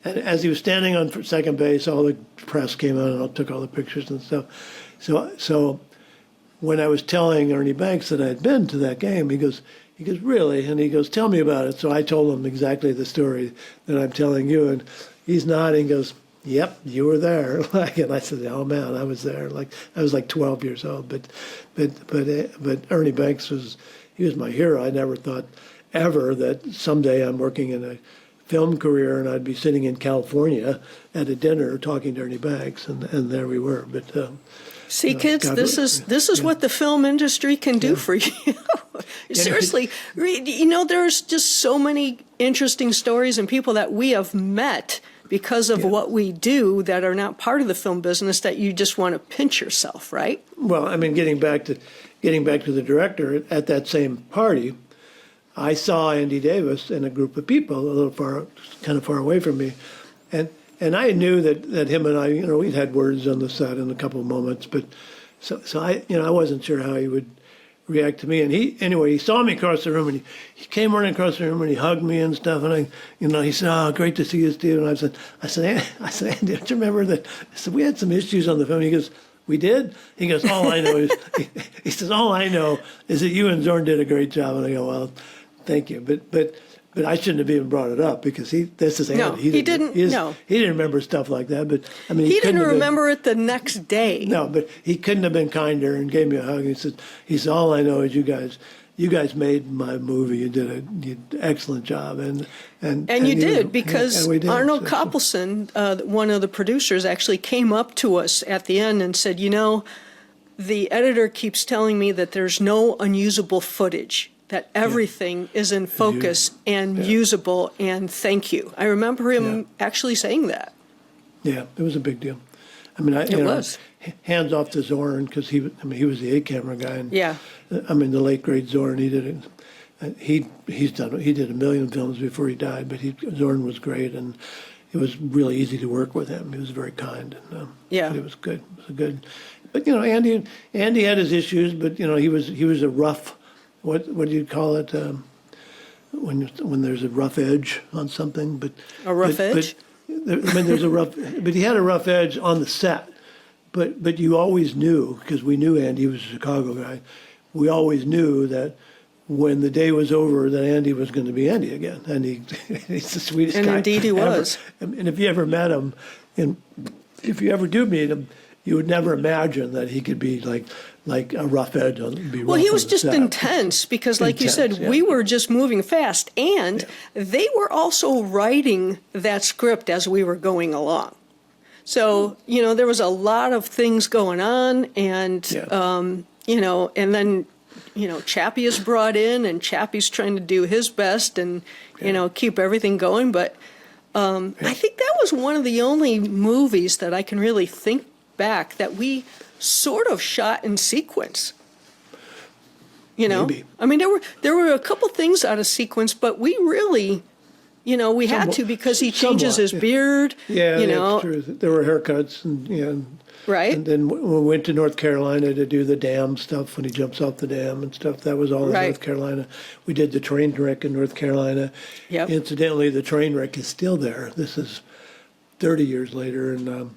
And as he was standing on second base, all the press came out and all took all the pictures and stuff. So when I was telling Ernie Banks that I had been to that game, he goes, really? And he goes, tell me about it. So I told him exactly the story that I'm telling you, and he's nodding, goes, yep, you were there. And I said, oh man, I was there. Like I was like 12 years old. But Ernie Banks was my hero. I never thought ever that someday I'm working in a film career and I'd be sitting in California at a dinner talking to Ernie Banks, and there we were. But
see, kids, this is what the film industry can do for you. Seriously, there's just so many interesting stories and people that we have met because of what we do that are not part of the film business that you just want to pinch yourself, right?
Well, I mean, getting back to the director, at that same party, I saw Andy Davis and a group of people a little kind of far away from me, and I knew that him and I, we'd had words on the set in a couple of moments, but so I wasn't sure how he would react to me. And he saw me across the room, and he came running across the room and he hugged me and stuff. And he said, "Oh, great to see you, Steve." And I said, "Andy, don't you remember that?" I said, "We had some issues on the film." He goes, "We did?" He goes, "All I know is," he says, "all I know is that you and Zorn did a great job." And I go, "Well, thank you." But I shouldn't have even brought it up because this is Andy.
No, he didn't.
He didn't remember stuff like that. But I mean,
he didn't remember it the next day.
No, but he couldn't have been kinder and gave me a hug. He said, "All I know is you guys made my movie. You did an excellent job." And
you did, because
we did.
Arnold Koppelson, one of the producers, actually came up to us at the end and said, the editor keeps telling me that there's no unusable footage, that everything is in focus and usable, and thank you. I remember him actually saying that.
Yeah, it was a big deal. I mean, it was. Hands off to Zorn, because he was the 8-camera guy. And, I mean, the late great Zorn, he did it. He did a million films before he died, but Zorn was great, and it was really easy to work with him. He was very kind, and it was good. It was good. But Andy had his issues, but he was a rough. What do you call it when there's a rough edge on something? But
a rough edge.
There's a rough. But he had a rough edge on the set. But you always knew, because we knew Andy was a Chicago guy. We always knew that when the day was over, that Andy was going to be Andy again, and he's the sweetest guy.
And indeed he was.
And if you ever met him, and if you ever do meet him, you would never imagine that he could be like a rough edge.
Well, he was just intense because, like you said, we were just moving fast, and they were also writing that script as we were going along. So, there was a lot of things going on, and, and then, Chappie is brought in, and Chappie's trying to do his best and, keep everything going. But I think that was one of the only movies that I can really think back that we sort of shot in sequence.
Maybe.
I mean, there were a couple things out of sequence, but we really, we had to, because he changes his beard.
Yeah, that's true. There were haircuts, and
right.
And then we went to North Carolina to do the dam stuff when he jumps off the dam and stuff. That was all in North Carolina. We did the train wreck in North Carolina.
Yep.
Incidentally, the train wreck is still there. This is 30 years later, and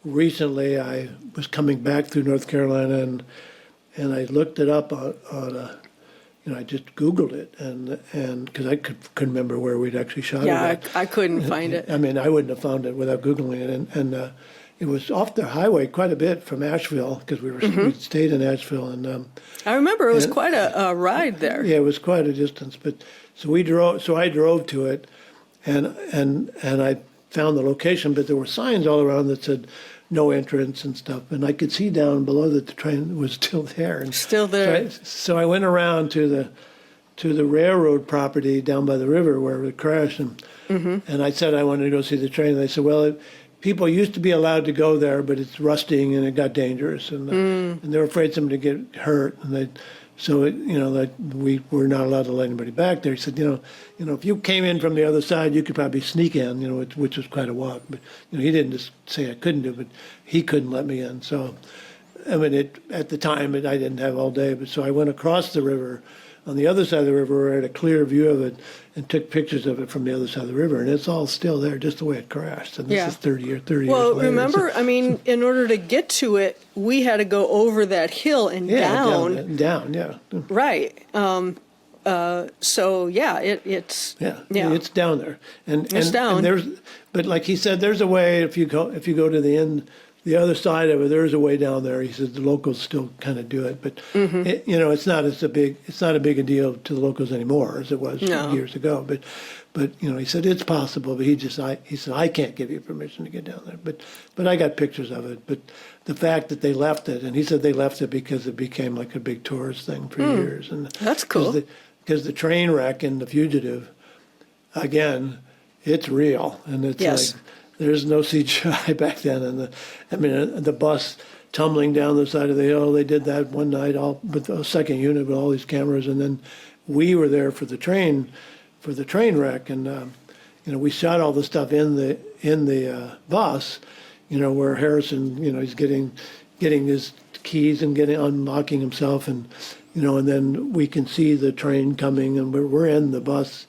recently I was coming back through North Carolina, and I looked it up on I just Googled it, and because I couldn't remember where we'd actually shot it.
Yeah, I couldn't find it.
I mean, I wouldn't have found it without Googling it, and it was off the highway quite a bit from Asheville, because we stayed in Asheville, and
I remember it was quite a ride there.
Yeah, it was quite a distance, but I drove to it, and I found the location, but there were signs all around that said no entrance and stuff, and I could see down below that the train was still there. And
still there.
So I went around to the railroad property down by the river where it crashed, and I said I wanted to go see the train. And they said, well, people used to be allowed to go there, but it's rusting and it got dangerous, and they were afraid somebody would get hurt, and we were not allowed to let anybody back there. He said, if you came in from the other side, you could probably sneak in, which was quite a walk. But he didn't just say I couldn't do it, but he couldn't let me in. So, I mean, at the time, I didn't have all day, but so I went across the river on the other side of the river, I had a clear view of it and took pictures of it from the other side of the river, and it's all still there, just the way it crashed. And this is 30 years
Well,
later.
remember, I mean, in order to get to it, we had to go over that hill and down.
Down, yeah.
Right. So yeah, it's
It's down there, and
It's down.
And but like he said, there's a way if you go to the end, the other side of it, there's a way down there. He says the locals still kind of do it, but it's not a big a deal to the locals anymore as it was years ago. But he said it's possible, but he said I can't give you permission to get down there. But I got pictures of it. But the fact that they left it, and he said they left it because it became like a big tourist thing for years. And
that's cool.
Because the train wreck in The Fugitive, again, it's real, and it's like there's no CGI back then. And the bus tumbling down the side of the hill, they did that one night, with the second unit with all these cameras, and then we were there for the train wreck, and we shot all the stuff in the bus, where Harrison, he's getting his keys and unlocking himself, and then we can see the train coming, and we're in the bus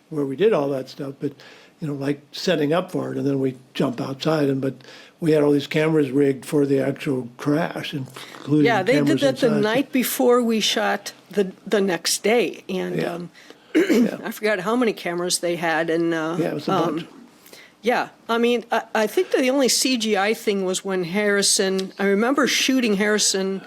where we did all that stuff, but like setting up for it, and then we jump outside, but we had all these cameras rigged for the actual crash, including
they did that
inside.
the night before we shot the next day, and I forgot how many cameras they had, and
it was a bunch.
Yeah, I mean, I think that the only CGI thing was when Harrison. I remember shooting Harrison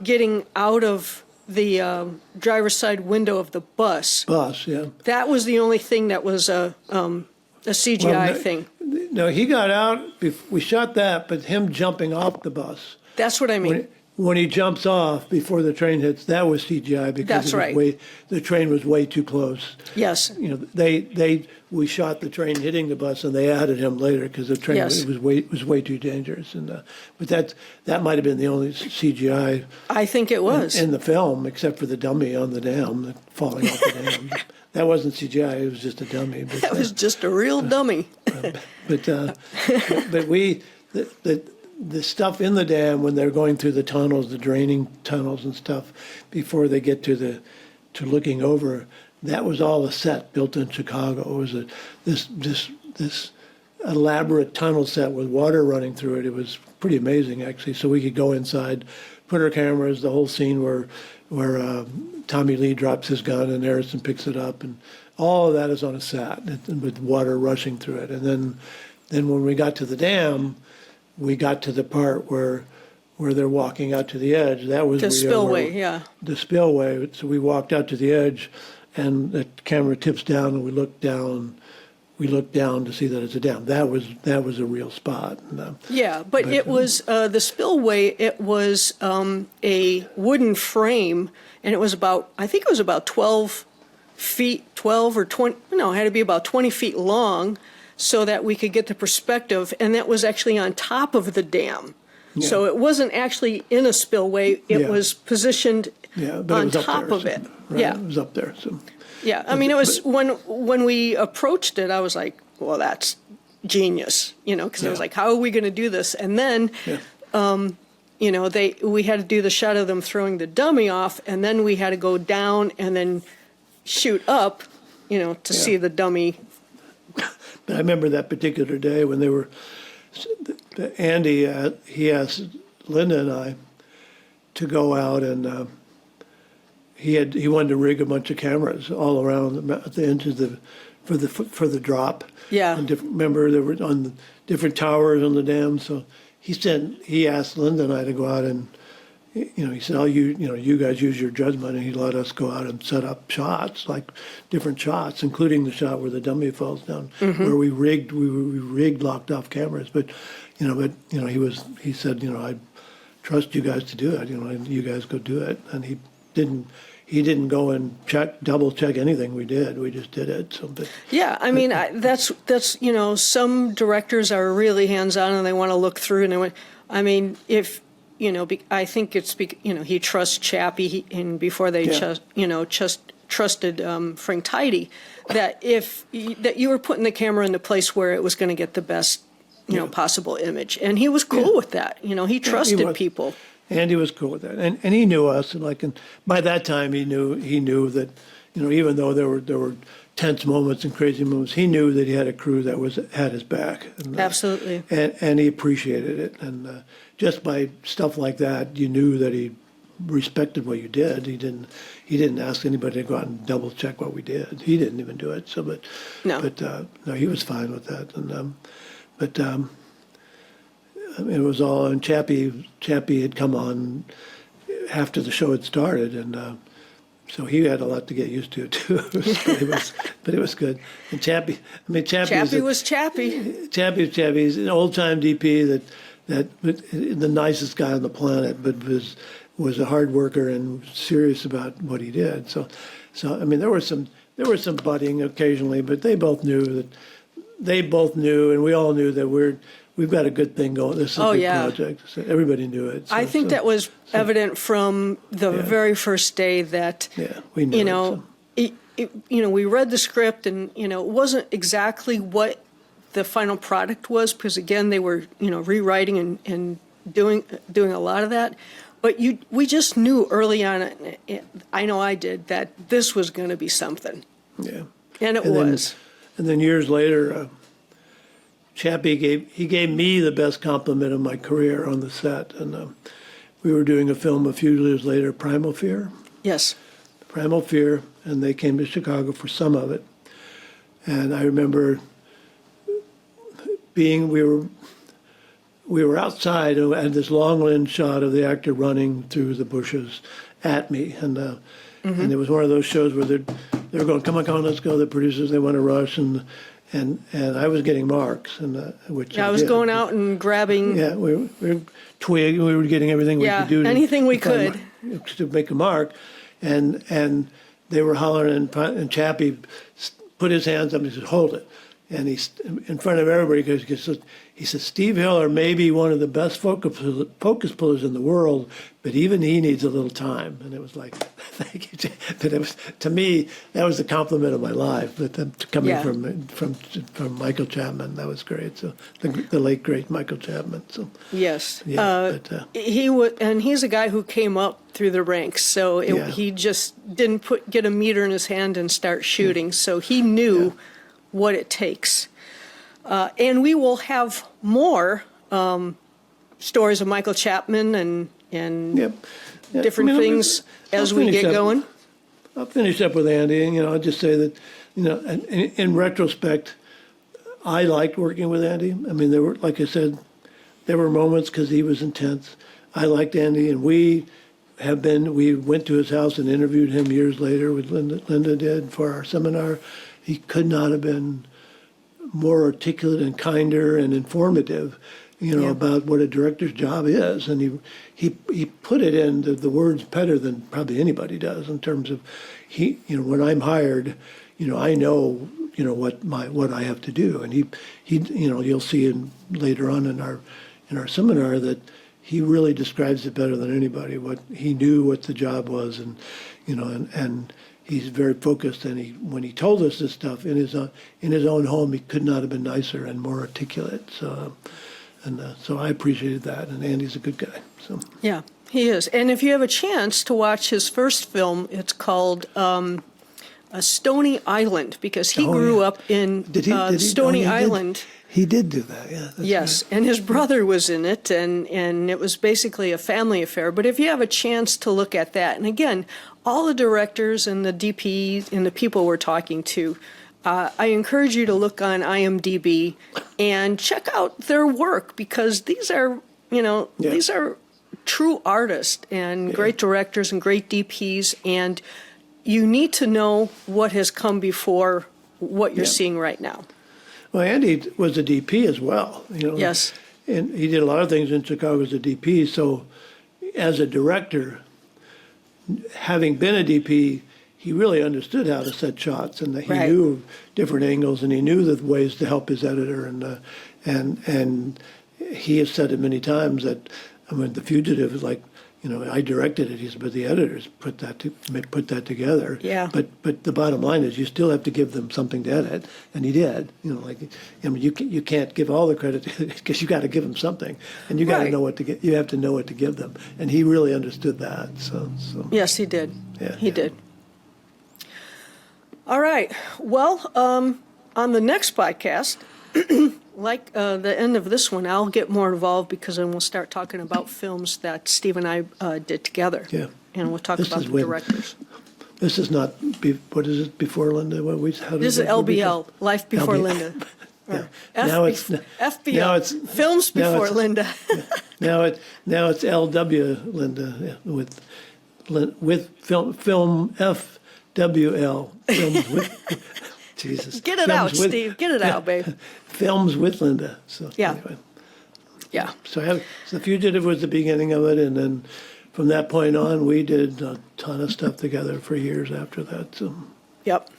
getting out of the driver's side window of the bus.
Yeah.
That was the only thing that was a CGI thing.
No, he got out. We shot that, but him jumping off the bus.
That's what I mean.
When he jumps off before the train hits, that was CGI because the train was way too close.
Yes.
We shot the train hitting the bus, and they added him later because the train was way too dangerous. And but that might have been the only CGI.
I think it was
in the film, except for the dummy on the dam falling off the dam. That wasn't CGI; it was just a dummy. But,
that was just a real dummy.
But we the stuff in the dam when they're going through the tunnels, the draining tunnels and stuff, before they get to looking over, that was all a set built in Chicago. It was this elaborate tunnel set with water running through it. It was pretty amazing, actually. So we could go inside, put our cameras, the whole scene where Tommy Lee drops his gun and Harrison picks it up, and all of that is on a set with water rushing through it. And then when we got to the dam, we got to the part where they're walking out to the edge. That was
the spillway,
the spillway. So we walked out to the edge, and the camera tips down, and we look down. We look down to see that it's a dam. That was a real spot.
But it was the spillway. It was a wooden frame, and it was I think it was about 12 feet, 12 or 20. No, it had to be about 20 feet long, so that we could get the perspective, and that was actually on top of the dam. Yeah. So it wasn't actually in a spillway, it was positioned on top of it.
Right, it was up there. So.
Yeah, I mean, it was, when we approached it, I was like, well, that's genius, because I was like, how are we going to do this? And then, we had to do the shot of them throwing the dummy off, and then we had to go down and then shoot up, to see the dummy.
But I remember that particular day when they were, Andy, he asked Linda and I to go out, and he wanted to rig a bunch of cameras all around at the edge of for the drop.
Yeah.
And remember, they were on the different towers on the dam. So he asked Linda and I to go out and, he said, you guys use your judgment, and he let us go out and set up shots, like different shots, including the shot where the dummy falls down, where we rigged locked off cameras. But he said, I trust you guys to do it. You guys go do it. And he didn't go and double check anything we did. We just did it. So, that's some directors are really hands on and they want to look through, and if. I think it's he trusts Chappie, and before they trusted Frank Tidy, that that you were putting the camera in the place where it was going to get the best possible image, and he was cool with that. He trusted people. Andy was cool with that, and he knew us, and by that time he knew that, even though there were tense moments and crazy moments, he knew that he had a crew that had his back. And,
Absolutely.
And he appreciated it, and just by stuff like that, you knew that he respected what you did. He didn't ask anybody to go out and double check what we did. He didn't even do it. So, no, he was fine with that. And I mean, it was all. And Chappie had come on after the show had started, and so he had a lot to get used to too. but it was good. And Chappie was Chappie. Chappie's an old time DP that the nicest guy on the planet, but was a hard worker and serious about what he did. So I mean, there was some butting occasionally, but they both knew, and we all knew that we've got a good thing going. This is a good project. So everybody knew it. So,
I think that was evident from the very first day that
we knew.
We read the script, and it wasn't exactly what the final product was, because again they were rewriting and doing a lot of that. But we just knew early on, I know I did, that this was going to be something.
Yeah.
And it was.
And then years later, Chappie gave me the best compliment of my career on the set. And we were doing a film a few years later, Primal Fear. Yes. Primal Fear, and they came to Chicago for some of it. And I remember we were outside and had this long lens shot of the actor running through the bushes at me, and it was one of those shows where they were going, come on, let's go. The producers, they want to rush, and I was getting marks, and which I was
going out and grabbing.
Yeah, we were twig. We were getting everything we could do.
Anything we could
to make a mark, and they were hollering, and Chappie put his hands up and he said, "Hold it." And he's in front of everybody because he says, Steve Hiller may be one of the best focus pullers in the world, but even he needs a little time. And it was like, thank you. But it was, to me, that was the compliment of my life. But coming from Michael Chapman, that was great. So the late great Michael Chapman. So
yes, he would, and he's a guy who came up through the ranks. So he just didn't get a meter in his hand and start shooting. So he knew. Yeah. What it takes. And we will have more stories of Michael Chapman and different things as we get going.
I'll finish up with Andy, and I'll just say that, in retrospect, I liked working with Andy. I mean, there were, like I said, there were moments because he was intense. I liked Andy, and we went to his house and interviewed him years later with Linda did for our seminar. He could not have been more articulate and kinder and informative, about what a director's job is. And he put it into the words better than probably anybody does in terms of when I'm hired, I know, what I have to do. And he you'll see later on in our seminar that he really describes it better than anybody. What he knew what the job was, and he's very focused, and when he told us this stuff in his own home, he could not have been nicer and more articulate. So, so I appreciated that, and Andy's a good guy. So
yeah, he is. And if you have a chance to watch his first film, it's called Stony Island, because he grew up in Stony Island.
He did do that, yeah.
Yes, right. And his brother was in it, and it was basically a family affair. But if you have a chance to look at that, and again, all the directors and the DPs and the people we're talking to, I encourage you to look on IMDb and check out their work, because these are, these are true artists and great directors and great DPs, and you need to know what has come before what you're seeing right now.
Well, Andy was a DP as well,
Yes.
And he did a lot of things in Chicago as a DP. So as a director, having been a DP, he really understood how to set shots, and that he knew different angles, and he knew the ways to help his editor. And he has said it many times that, The Fugitive is like, I directed it. He said, but the editors put that together.
Yeah.
But the bottom line is, you still have to give them something to edit, and he did. You can't give all the credit because you got to give them something, and you got to
Right.
know what to get. You have to know what to give them, and he really understood that. So
Yes, he did.
Yeah,
He
yeah.
did. All right. Well, on the next podcast, like the end of this one, I'll get more involved because then we'll start talking about films that Steve and I did together.
Yeah.
And we'll talk
This
about
is
the
when-
directors.
this is not. What is it before Linda? How
This is LBL, Life Before
LBL.
Linda.
Yeah.
F
Now it's
FBL,
now it's
Films
now
Before
it's-
Linda.
Now it's LW Linda, yeah, with film FWL films with Jesus.
Get it
Films
out,
with-
Steve. Get it out, babe.
Films with Linda. So
Yeah.
anyway.
Yeah.
So The Fugitive was the beginning of it, and then from that point on, we did a ton of stuff together for years after that. So,
Yep.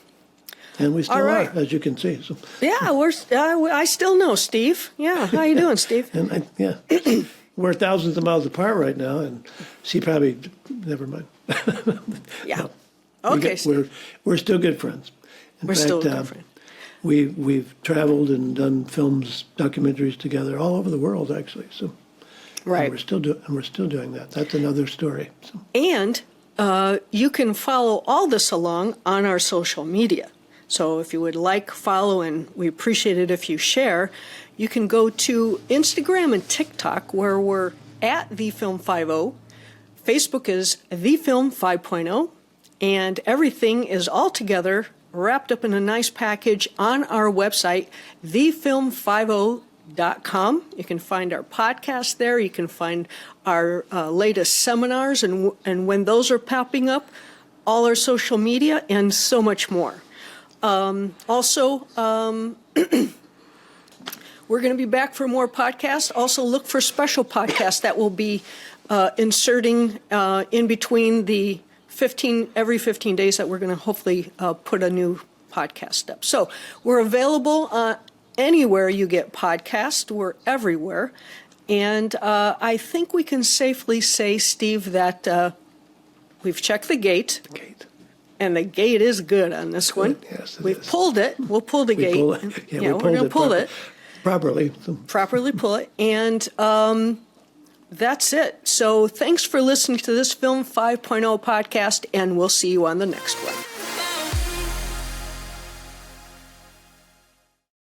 and we still
All right.
are, as you can see. So,
Yeah, I still know Steve. Yeah, how you doing, Steve?
and we're thousands of miles apart right now, and she probably never mind.
Yeah.
We
Okay,
get-
Steve.
we're still good friends. In
We're
fact,
still good friends.
We've traveled and done films, documentaries together all over the world, actually. So, and
Right.
we're still doing that. That's another story. So,
And you can follow all this along on our social media. So if you would like, follow, and we appreciate it if you share, you can go to Instagram and TikTok, where we're at TheFilm50. Facebook is TheFilm 5.0, and everything is all together, wrapped up in a nice package on our website, thefilm50.com. You can find our podcast there. You can find our latest seminars and when those are popping up, all our social media, and so much more. Also, we're going to be back for more podcasts. Also, look for special podcasts that will be inserting in between the every 15 days that we're going to hopefully put a new podcast up. So we're available anywhere you get podcasts. We're everywhere. And I think we can safely say, Steve, that we've checked the gate.
Kate.
And the gate is good on this one.
Yes, it
We've
is.
pulled it. We'll pull the gate.
Pull it. Yeah, we
we're going to pull it.
properly. So,
Properly pull it. And that's it. So thanks for listening to this Film 5.0 podcast, and we'll see you on the next one.